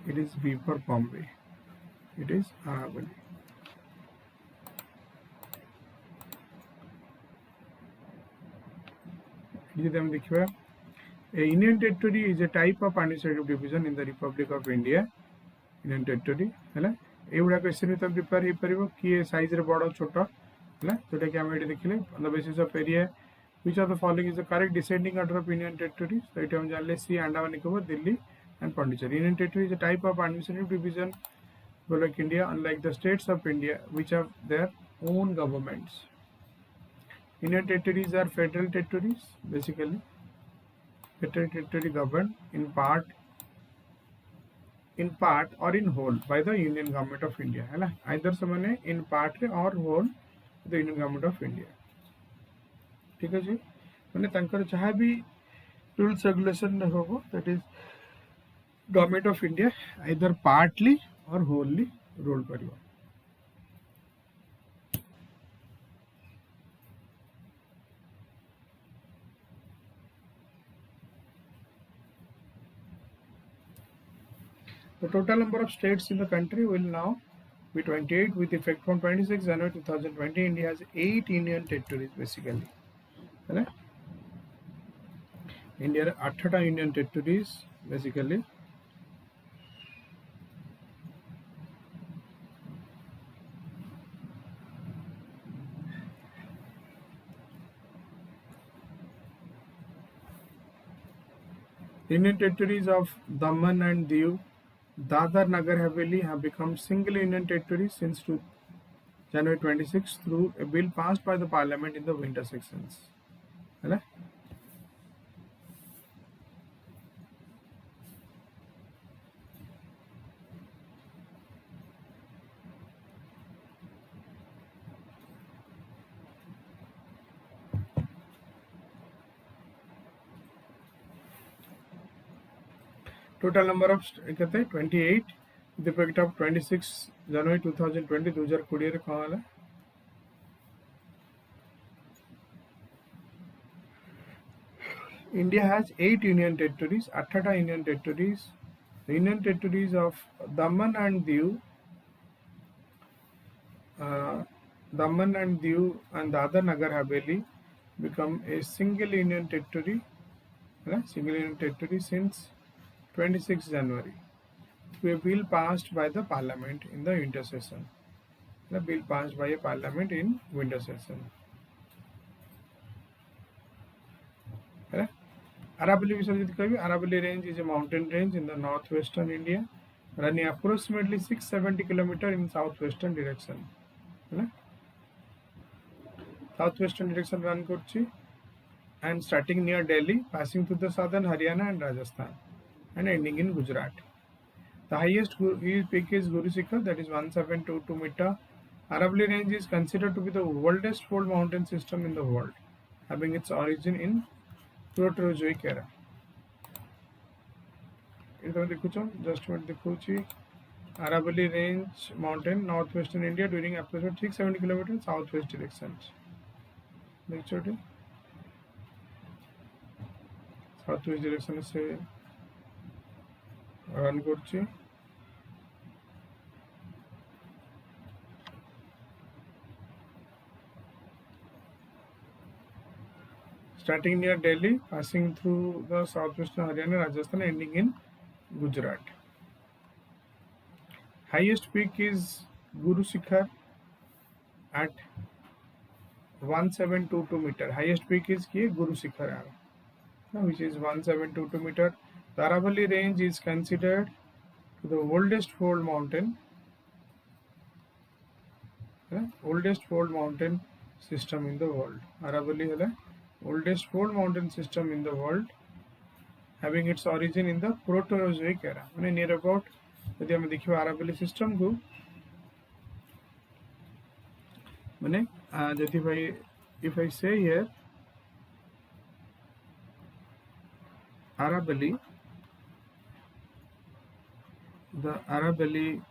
It is B for Bombay. It is Aravalli. A Union territory is a type of administrative division in the Republic of India. Union territory है एगुड़ा question भी तो prepare हो पारिबो कि size रे बड़ छोट है जोटा कि हम एटी देखिले on the basis of area which of the following is the correct descending order of union territory तो एटी हम जानले सी Andaman Nicobar Delhi and Pondicherry union territory is a type of administrative division like India, unlike the states of India which have their own governments. Union territories are federal territories. Basically federal territory governed in part or in whole by the Union Government of India है either semane in part or whole the Union Government of India. ठीक है जी माने तांकर जहाँ भी rules regulation होगो that is Government of India either partly or wholly rule करियो. The total number of states in the country will now be 28 with effect from 26 January 2020. India has 8 union territories basically. है India 8 union territories basically. Union territories of Daman and Diu, Dadar Nagar Haveli have become single union territories since January 26 through a bill passed by the parliament in the winter sessions. है Total number of 28 with effect of 26 January 2020 2020 रे कहाँ है India has 8 union territories, 8 union territories. The union territories of Daman and Diu, and Dadar Nagar Haveli become a single union territory, since 26 January through a bill passed by the parliament in the winter session. The bill passed by a parliament in winter session. Aravalli Aravalli range is a mountain range in the northwestern India, running approximately 670 km in southwestern direction. Southwestern direction run korchi and starting near Delhi, passing through the southern Haryana and Rajasthan, and ending in Gujarat. The highest peak is Guru Shikhar, that is 1722 meter. Aravalli range is considered to be the oldest fold mountain system in the world, having its origin in Proterozoic era. Just what the Aravalli range mountain, northwestern India, during approximately 670 km southwest direction. Southwest direction से run करছি starting near Delhi, passing through the southwestern Haryana, Rajasthan, ending in Gujarat. Highest peak is Guru Shikhar at 1722 meter. Highest peak is Guru Shikhar, which is 1722 meter. The Aravalli range is considered the oldest fold mountain, system in the world. Aravalli is the oldest fold mountain system in the world, having its origin in the Proterozoic era. Near about यदि हम देखिए Aravalli system को यदि भाई if I say here Aravalli, the Aravalli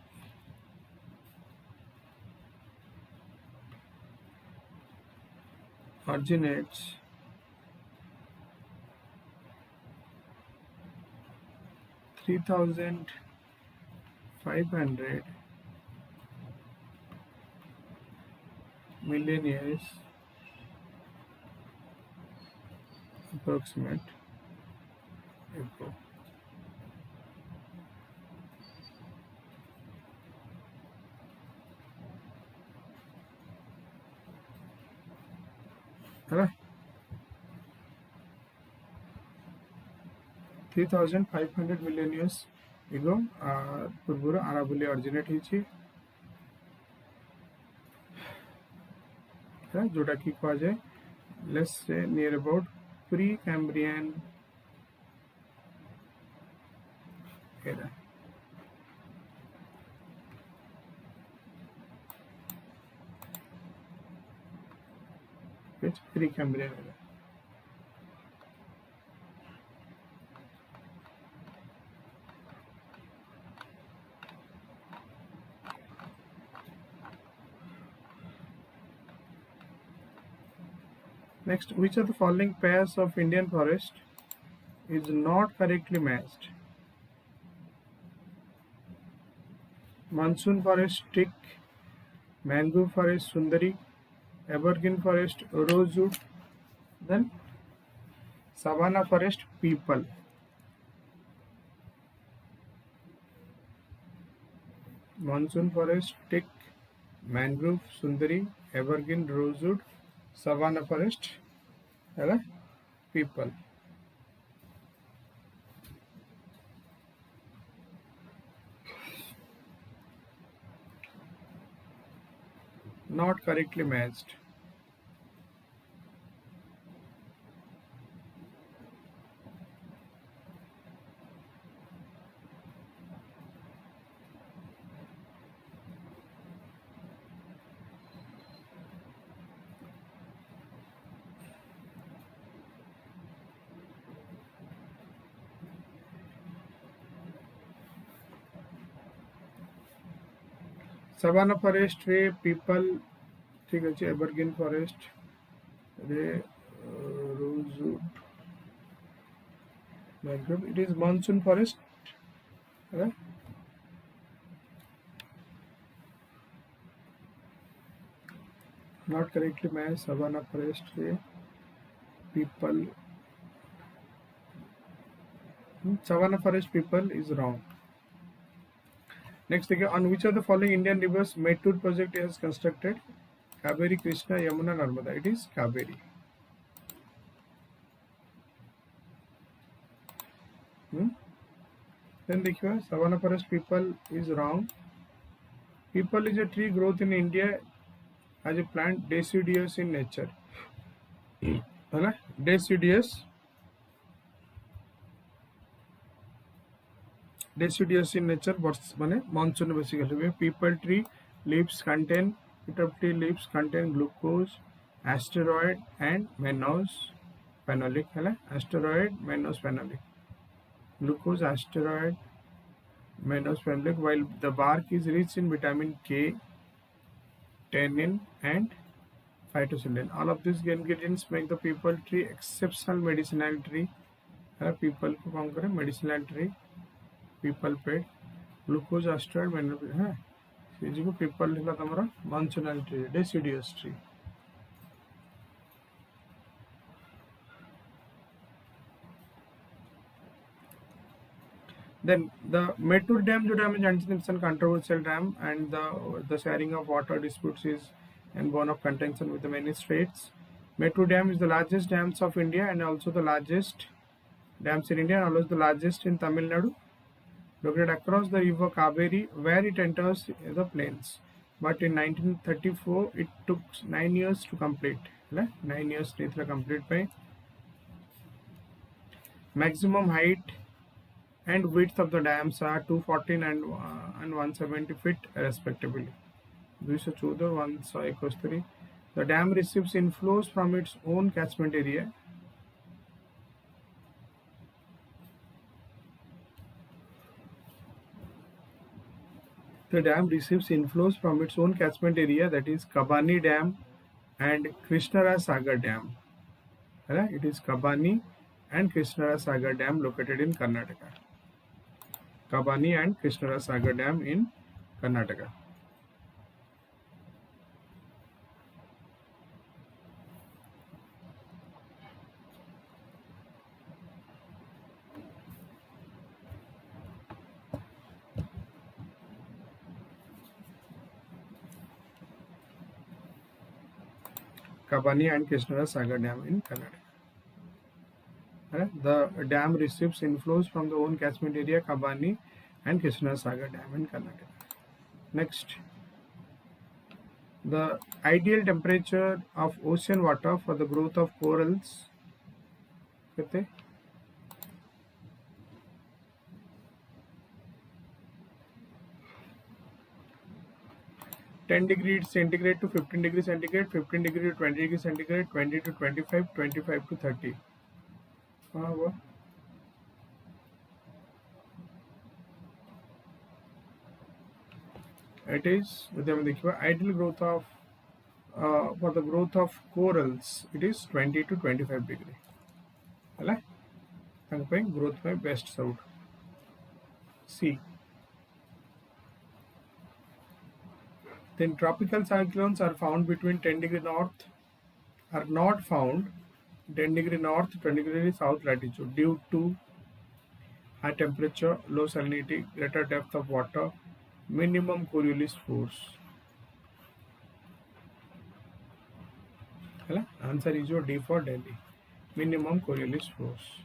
originates 500 million years approximate ago. Right? 3500 million years ago पूर्व आराबुली originate होइछि जोटा कि कहा जाए let's say near about pre Cambrian era. It's pre Cambrian era. Next, which of the following pairs of Indian forest is not correctly matched? Monsoon forest teak, mangrove forest sundari, evergreen forest rosewood, then savanna forest peepal. Monsoon forest teak, mangrove sundari, evergreen rosewood, savanna forest people. Not correctly matched. Savanna forest रे people ठीक अच्छे evergreen forest रे rosewood mangrove. It is monsoon forest right? Not correctly matched. Savanna forest रे people. Savanna forest people is wrong. Next, on which of the following Indian rivers Mettur project is constructed? Kaveri, Krishna, Yamuna, Narmada. It is Kaveri. Then देखिए savanna forest people is wrong. People is a tree growth in India as a plant deciduous in nature. है ना? Deciduous in nature, माने monsoon basically. People tree leaves contain, bit of tree leaves contain glucose, asteroid and mannose phenolic. है ना? Asteroid, mannose phenolic. Glucose, asteroid, mannose phenolic. While the bark is rich in vitamin K, tannin and phytosanidin. All of these ingredients make the people tree exceptional medicinal tree. People को काम करें medicinal tree. People पेड़ glucose asteroid मैंने है ये जो people लिखला तमरा monsoonal tree deciduous tree. Then the Mettur dam जो डैम जानते हैं it's a controversial dam and the sharing of water disputes is and bone of contention with the many states. Mettur dam is the largest dams of India and also the largest dams in India and also the largest in Tamil Nadu. Located across the river Kaveri, where it enters the plains. But in 1934, it took 9 years to complete. 9 years to complete by maximum height and width of the dams are 214 and 170 feet respectively. 214, 171. The dam receives inflows from its own catchment area. The dam receives inflows from its own catchment area, that is Kabani Dam and Krishnara Sagar Dam. It is Kabani and Krishnara Sagar Dam located in Karnataka. Kabani and Krishnarasagar Dam in Karnataka. Kabani and Krishnarasagar Dam in Karnataka. The dam receives inflows from the own catchment area Kabani and Krishnarasagar Dam in Karnataka. Next, the ideal temperature of ocean water for the growth of corals. 10 degrees centigrade to 15 degrees centigrade, 15 degree to 20 degrees centigrade, 20 to 25, 25 to 30. It is ideal growth of for the growth of corals, it is 20 to 25 degree. Growth by best south. C. Then tropical cyclones are found between 10 degree north, are not found 10 degree north, 20 degree south latitude due to high temperature, low salinity, greater depth of water, minimum Coriolis force. Answer is your D for Delhi. Minimum Coriolis force.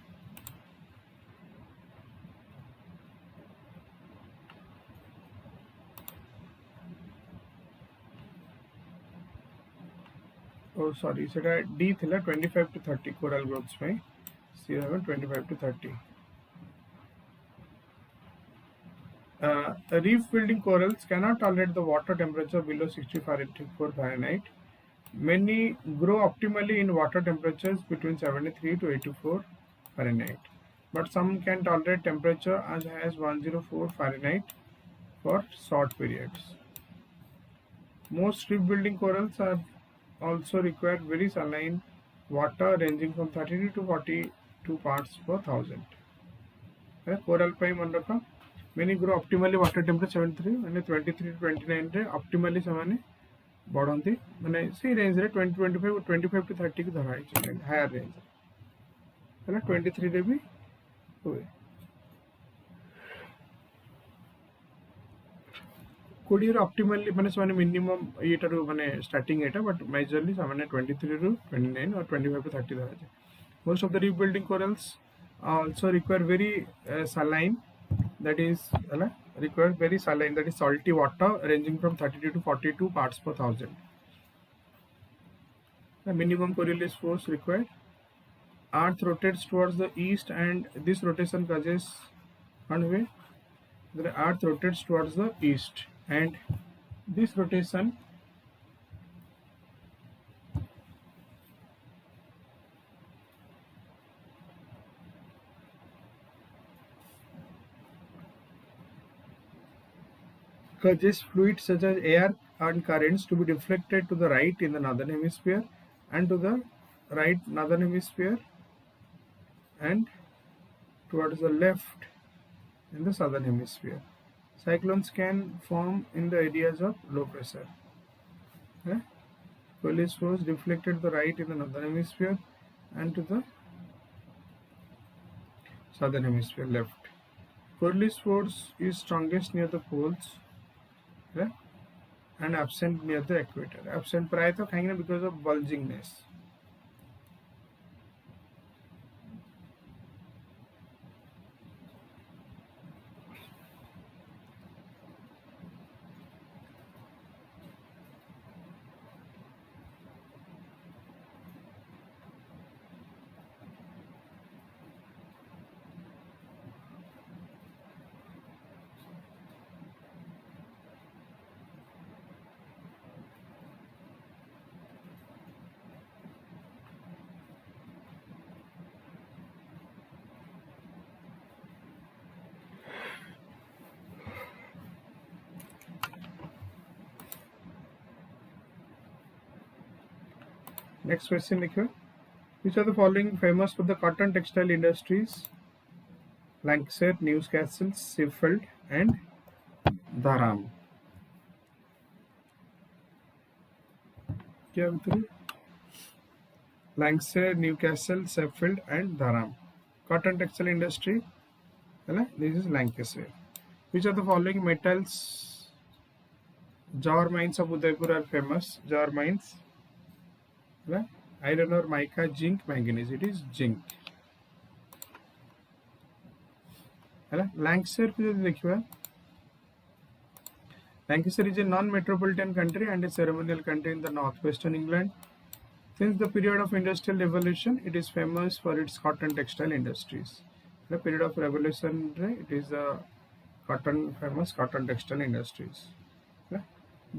Oh sorry, so D thila 25 to 30 coral growths mein. C 25 to 30. Reef building corals cannot tolerate the water temperature below 64 Fahrenheit. Many grow optimally in water temperatures between 73 to 84 Fahrenheit. But some can tolerate temperature as high as 104 Fahrenheit for short periods. Most reef building corals are also require very saline water ranging from 32 to 42 parts per thousand. Coral pai manraka. Many grow optimally water temperature 73 and 23 to 29 re optimally samane बढ़ती माने सी range रे 20 25 25 to 30 की धरा है higher range है ना 23 रे भी हुए 20 रे ऑप्टिमली माने समान मिनिमम एटारो माने स्टार्टिंग एटा बट मेजरली समान 23 ରୁ 29 और 25 to 30 धरा है. Most of the reef building corals also require very saline, that is require very saline, that is salty water ranging from 32 to 42 parts per thousand. The minimum Coriolis force required. Earth rotates towards the east and this rotation causes the Earth rotates towards the east and this rotation causes fluids such as air and currents to be deflected to the right in the northern hemisphere and to the right northern hemisphere and towards the left in the southern hemisphere. Cyclones can form in the areas of low pressure. Coriolis force deflected to the right in the northern hemisphere and to the southern hemisphere left. Coriolis force is strongest near the poles and absent near the equator. Absent prior to because of bulgingness. Next question, which are the following famous for the cotton textile industries? Lancashire, Newcastle, Sheffield, and Durham. क्या बताइए? Lancashire, Newcastle, Sheffield, and Durham. Cotton textile industry. This is Lancashire. Which of the following metals jar mines of Udaipur are famous? Jar mines. Iron ore, mica, zinc, manganese. It is zinc. Lancashire को यदि देखिए, Lancashire is a non-metropolitan country and a ceremonial country in the northwestern England. Since the period of industrial revolution, it is famous for its cotton textile industries. The period of revolution, it is a famous cotton textile industries.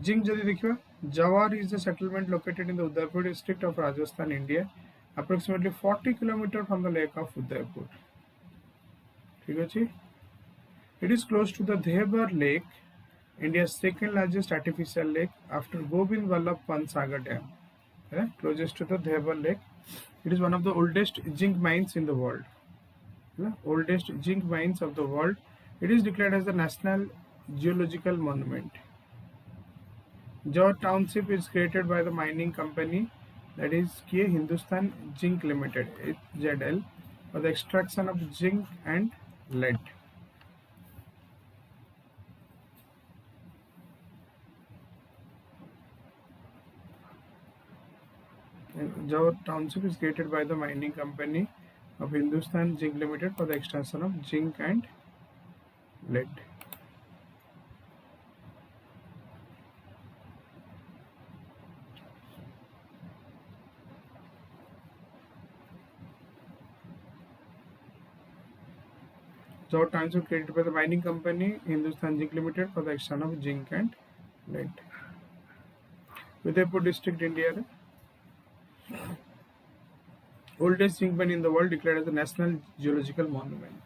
Zinc जदि देखिए, Jawar is a settlement located in the Udaipur district of Rajasthan, India, approximately 40 km from the lake of Udaipur. ठीक है? It is close to the Debar Lake, India's second largest artificial lake after Govind Vallabh Pant Sagar Dam. Closest to the Debar Lake. It is one of the oldest zinc mines in the world. Oldest zinc mines of the world. It is declared as the National Geological Monument. Jaw Township is created by the mining company, that is Hindustan Zinc Limited (HZL), for the extraction of zinc and lead. Jaw Township is created by the mining company of Hindustan Zinc Limited for the extraction of zinc and lead. Jaw Township created by the mining company Hindustan Zinc Limited for the extraction of zinc and lead. Udaipur district, India. Oldest zinc mine in the world, declared as the National Geological Monument.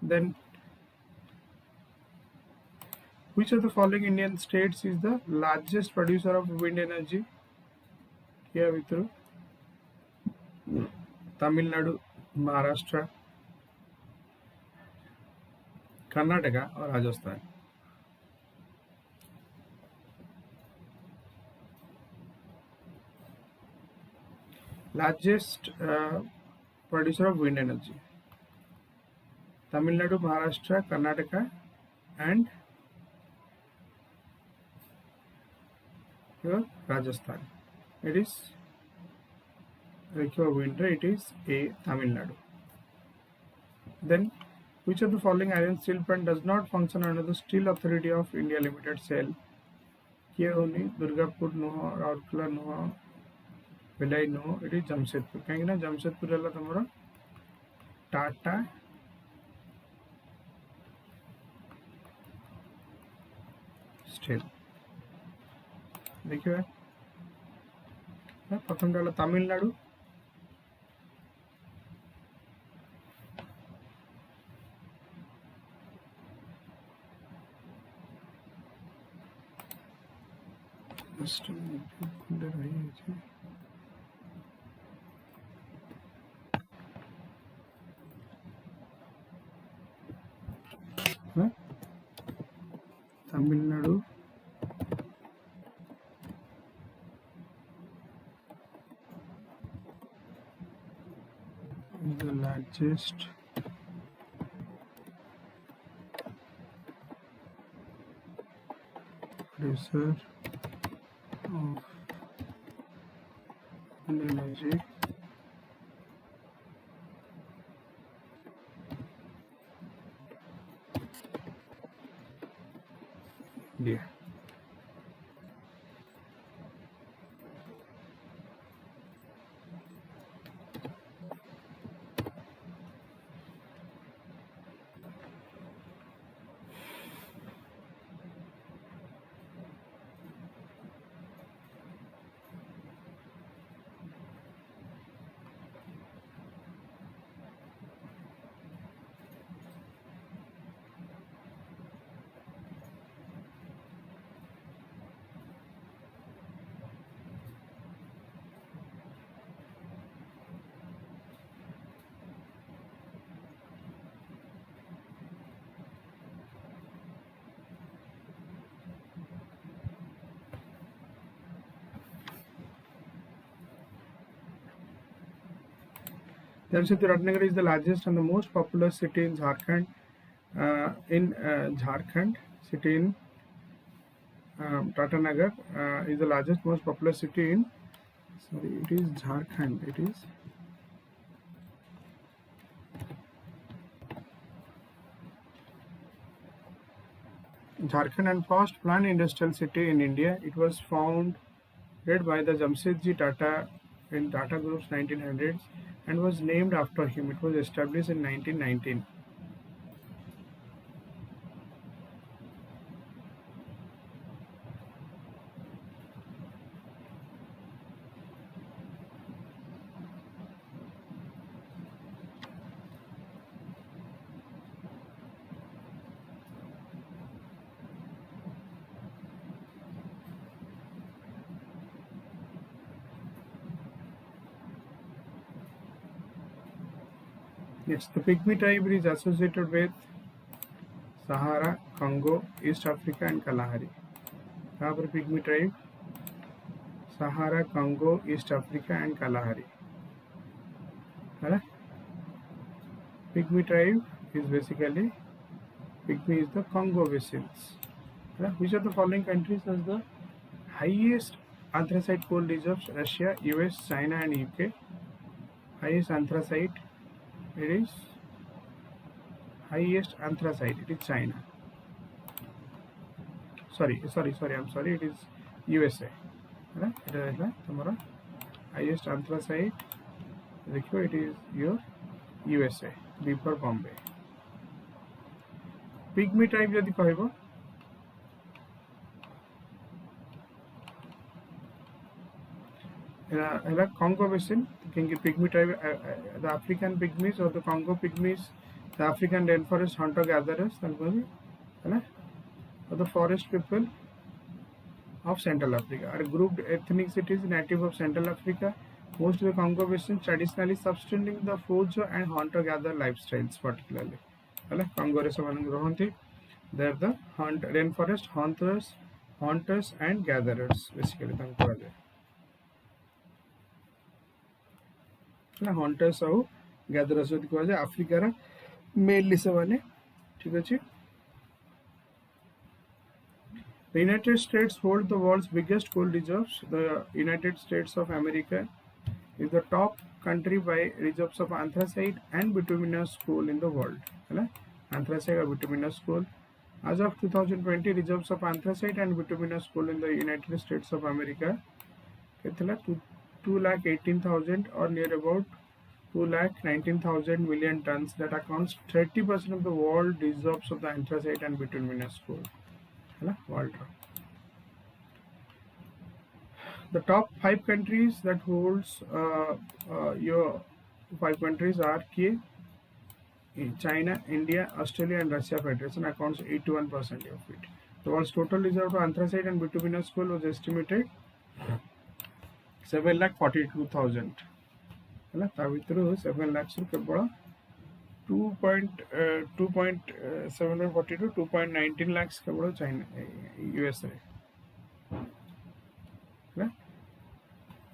Then, which of the following Indian states is the largest producer of wind energy? Here with you. Tamil Nadu, Maharashtra, Karnataka, or Rajasthan. Largest producer of wind energy. Tamil Nadu, Maharashtra, Karnataka, and Rajasthan. It is winter. It is a Tamil Nadu. Then, which of the following iron steel plant does not function under the Steel Authority of India Limited (SAIL)? Kiehoni, Durgapur, Nuha, Rourkela, Nuha, Bhilai, no. It is Jamshedpur. कहीं ना Jamshedpur है ला तुम्हारा Tata Steel. देखिए प्रथम डाला Tamil Nadu, Tamil Nadu, the largest producer of energy India. Jamshedpur Ratnagar is the largest and the most populous city in Jharkhand. City in Tatanagar is the largest, most populous city in. Sorry, it is Jharkhand. It is. Jharkhand and first planned industrial city in India. It was founded by the Jamshedji Tata in Tata Group's 1900s and was named after him. It was established in 1919. Next, the Pygmy tribe is associated with Sahara, Congo, East Africa and Kalahari. यहाँ पर Pygmy tribe, Sahara, Congo, East Africa and Kalahari. है ना? Pygmy tribe is basically, Pygmy is the Congo basins. Which of the following countries has the highest anthracite coal reserves? Russia, US, China and UK. Highest anthracite, it is highest anthracite, it is China. Sorry, I'm sorry, it is USA. है ना? तुम्हारा highest anthracite देखो, it is your USA. B for Bombay. Pygmy tribe यदि कहबो, Congo basin, Pygmy tribe, the African pygmies or the Congo pygmies, the African rainforest hunter gatherers, or the forest people of Central Africa are grouped ethnicities native of Central Africa. Most of the Congo basin traditionally subsisting the forage and hunter-gatherer lifestyles, particularly. Congo re they are the rainforest hunters and gatherers, basically. Hunters और gatherers जो दिखा जाए Africa रा mainly सब आने ठीक है जी. The United States hold the world's biggest coal reserves. The United States of America is the top country by reserves of anthracite and bituminous coal in the world. Anthracite or bituminous coal. As of 2020, reserves of anthracite and bituminous coal in the United States of America 218,000 or near about 219,000 million tons. That accounts 30% of the world reserves of the anthracite and bituminous coal. World. The top 5 countries that holds your 5 countries are China, India, Australia and Russia Federation accounts 81% of it. The world's total reserve of anthracite and bituminous coal was estimated 7,42,000. 7 lakhs केवल 2.742 2.19 lakhs केवल China USA.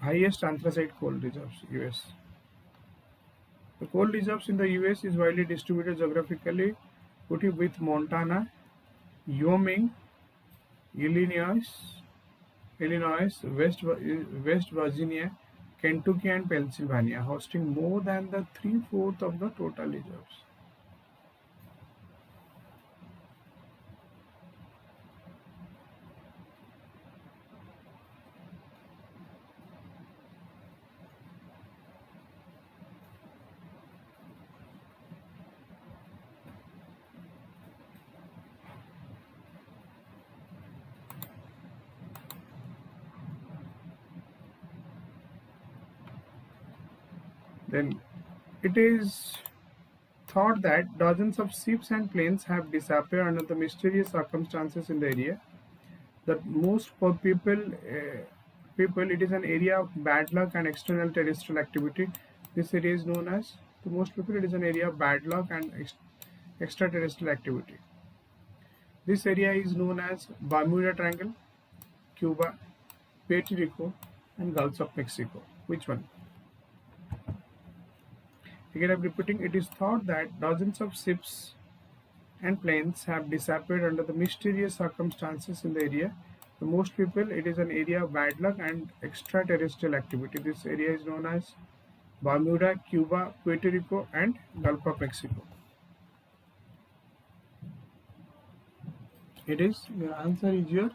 Highest anthracite coal reserves US. The coal reserves in the US is widely distributed geographically, with Montana, Wyoming, Illinois, West Virginia, Kentucky and Pennsylvania hosting more than the 3/4 of the total reserves. Then it is thought that dozens of ships and planes have disappeared under the mysterious circumstances in the area. That most people, it is an area of bad luck and external terrestrial activity. This area is known as, to most people, it is an area of bad luck and extraterrestrial activity. This area is known as Bermuda Triangle, Cuba, Puerto Rico, and Gulf of Mexico. Which one? Again I'm repeating, it is thought that dozens of ships and planes have disappeared under the mysterious circumstances in the area. For most people, it is an area of bad luck and extraterrestrial activity. This area is known as Bermuda, Cuba, Puerto Rico, and Gulf of Mexico. It is, your answer is here,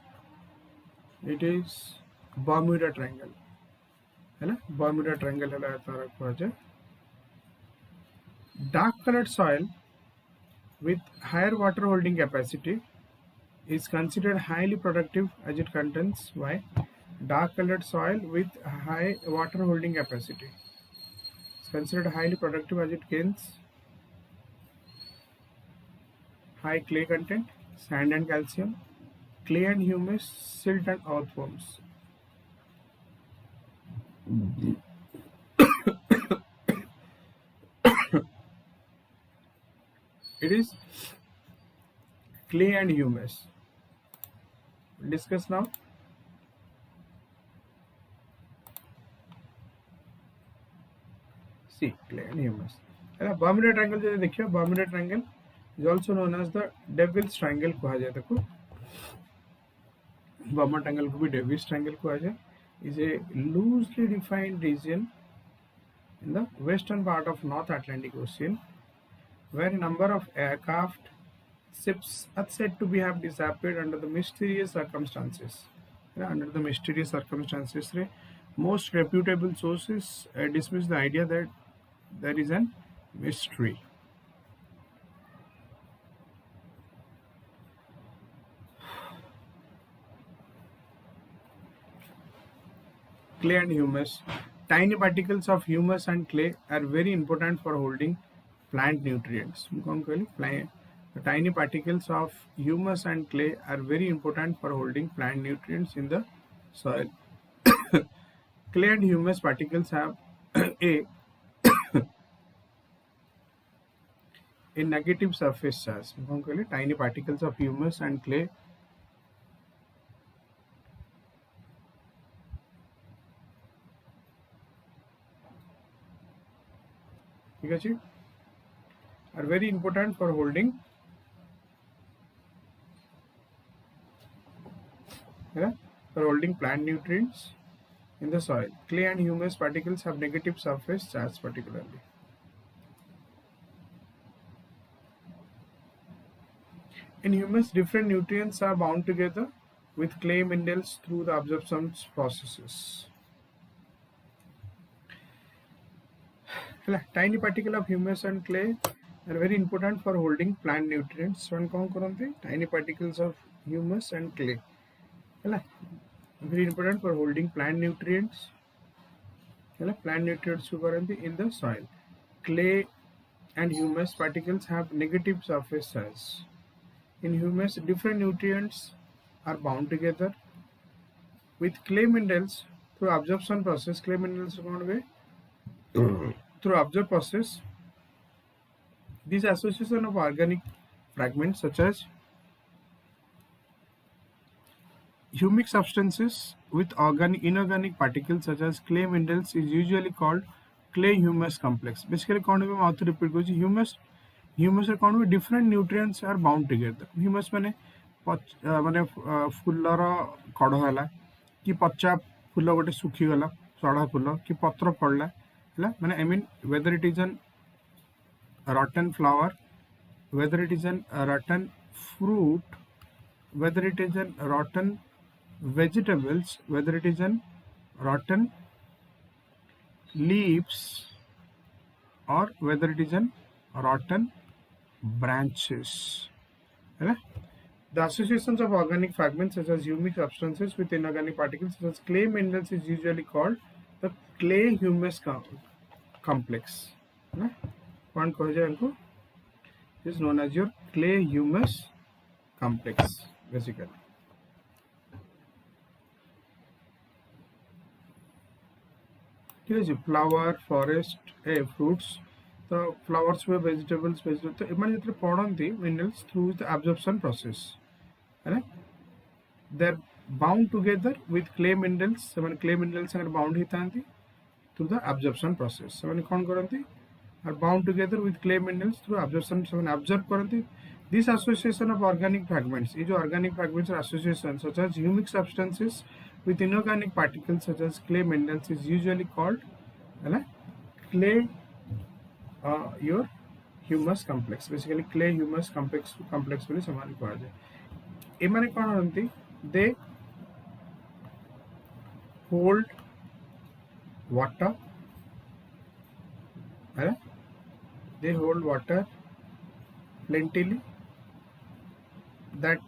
it is Bermuda Triangle. Bermuda Triangle है dark colored soil with higher water holding capacity is considered highly productive as it contains why dark colored soil with high water holding capacity is considered highly productive as it gains high clay content, sand and calcium, clay and humus, silt and earthworms. It is clay and humus. Discuss now. See, clay and humus. Bermuda Triangle जो देखिए, Bermuda Triangle is also known as the Devil's Triangle कहा जाता है. Bermuda Triangle को भी Devil's Triangle कहा जाता है. Is a loosely defined region in the western part of North Atlantic Ocean, where a number of aircraft, ships are said to be have disappeared under the mysterious circumstances. Under the mysterious circumstances, most reputable sources dismiss the idea that there is an mystery. Clay and humus. Tiny particles of humus and clay are very important for holding plant nutrients. The tiny particles of humus and clay are very important for holding plant nutrients in the soil. Clay and humus particles have a negative surface charge. Tiny particles of humus and clay are very important for holding plant nutrients in the soil. Clay and humus particles have negative surface charge particularly. In humus, different nutrients are bound together with clay minerals through the absorption processes. Tiny particle of humus and clay are very important for holding plant nutrients. So, tiny particles of humus and clay very important for holding plant nutrients. Plant nutrients in the soil. Clay and humus particles have negative surface charge. In humus, different nutrients are bound together with clay minerals through absorption process. Clay minerals through absorption process. This association of organic fragments such as humic substances with inorganic particles such as clay minerals is usually called clay humus complex. Basically, humus different nutrients are bound together. Humus mane Fuller कड़ है कि पचा full गोटे सुखीगला चढ़ा full कि पत्र पड़ला माने I mean whether it is an rotten flower, whether it is a rotten fruit, whether it is a rotten vegetables, whether it is a rotten leaves, or whether it is a rotten branches. The associations of organic fragments such as humic substances with inorganic particles such as clay minerals is usually called the clay humus complex. One is known as your clay humus complex basically. Here is flower, forest, fruits. The flowers were vegetables. So, minerals through the absorption process. They are bound together with clay minerals. Clay minerals are bound through the absorption process. So, are bound together with clay minerals through absorption. So when observe karanti, this association of organic fragments is organic fragments or association such as humic substances with inorganic particles such as clay minerals is usually called clay your humus complex. Basically clay humus complex बोली समान कहा जाए. एमाने कौन होती? They hold water. They hold water plentifully that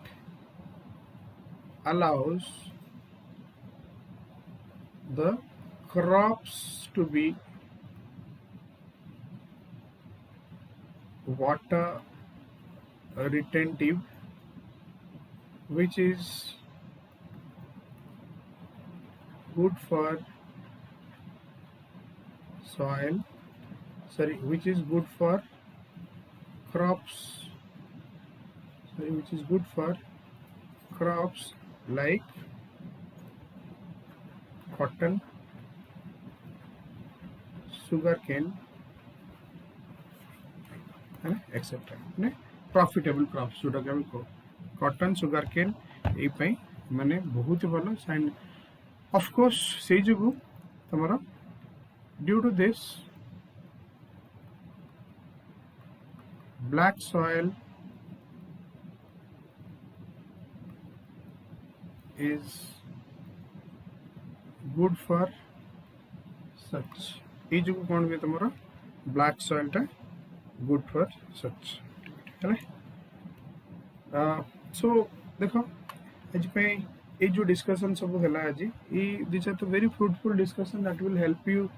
allows the crops to be water retentive, which is good for soil, which is good for crops, which is good for crops like cotton, sugarcane, etc. Profitable crops जोटा कि cotton, sugarcane ये पाई माने बहुत ही भलो sign. Of course से जो तमरा due to this black soil is good for such. ये जो कौन भी तमरा black soil टा good for such. So देखो आज पे ये जो discussion सब होला आज ये these are the very fruitful discussion that will help you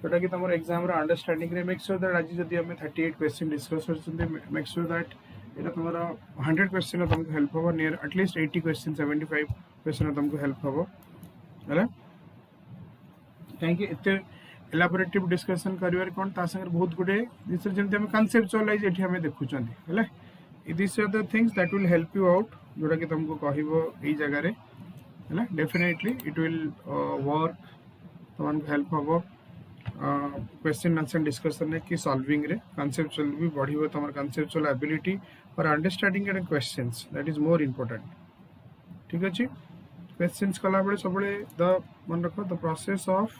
जोटा कि तमर एग्जाम रे अंडरस्टैंडिंग रे. मेक श्योर दैट आज जदी हमें 38 क्वेश्चन डिस्कस करछन मेक श्योर दैट एटा तमरा 100% तुमको हेल्प हो. नियर एटलीस्ट 80 क्वेश्चन 75 क्वेश्चन तुमको हेल्प हो हैला. कहीं एते एलाबोरेटिव डिस्कशन करिवार कोन ता संगे बहुत गुडे दिस जेंते हम कॉन्सेप्चुअलाइज एठी हमें देखुचंदी हैला. This are the things that will help you out जोटा कि तुमको कहिबो एई जगह रे हैला. डेफिनेटली इट विल वर्क तुमको हेल्प हो क्वेश्चन आंसर डिस्कशन है कि सॉल्विंग रे कॉन्सेप्चुअल भी बढ़िबो. तुम कॉन्सेप्चुअल एबिलिटी और understanding and questions that is more important. ठीक अछि. क्वेश्चंस कला बळे सबले द मन रखो the process of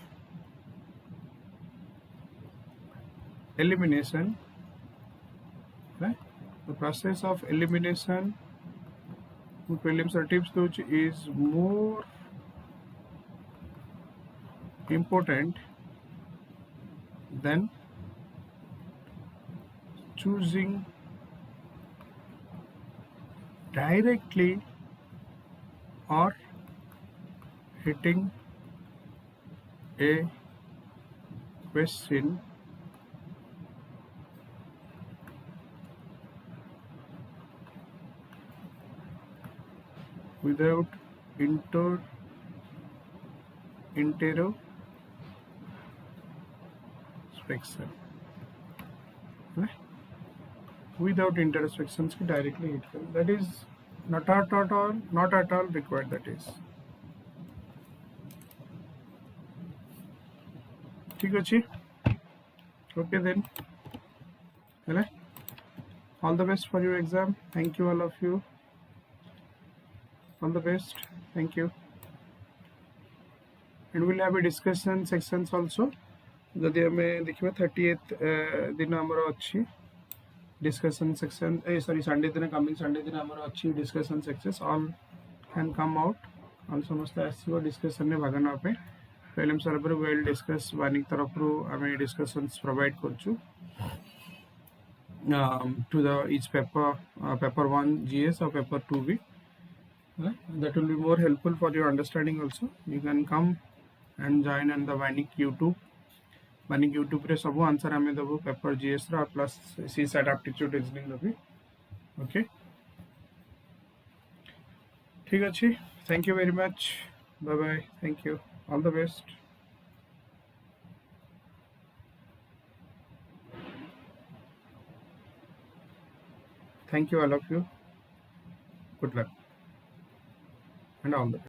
elimination, right? The process of elimination with prelims or tips which is more important than choosing directly or hitting a question without introspection. Without introspections ki directly hit kar. That is not at all required. That is ठीक अच्छी. Okay then. All the best for your exam. Thank you all of you. All the best. Thank you. And we'll have a discussion sections also. जदि हमें देखिए 38th दिन हमरो अच्छी discussion section. Sorry, Sunday दिन coming Sunday दिन हमरो अच्छी discussion sections. All can come out. all समस्त आसीबो discussion ने भागना पे. प्रीलिम्स तरफ वेल डिस्कस वानिक तरफ हमें डिस्कशंस प्रोवाइड करछु to the each paper 1 GS or paper 2 B. That will be more helpful for your understanding also. You can come and join on the Vanik YouTube. Vanik YouTube रे सब answer हमें दबो paper GS रा plus CSAT aptitude reasoning दबी. Okay. ठीक अच्छी. Thank you very much. Bye bye. Thank you. All the best. Thank you all of you. Good luck and all the best.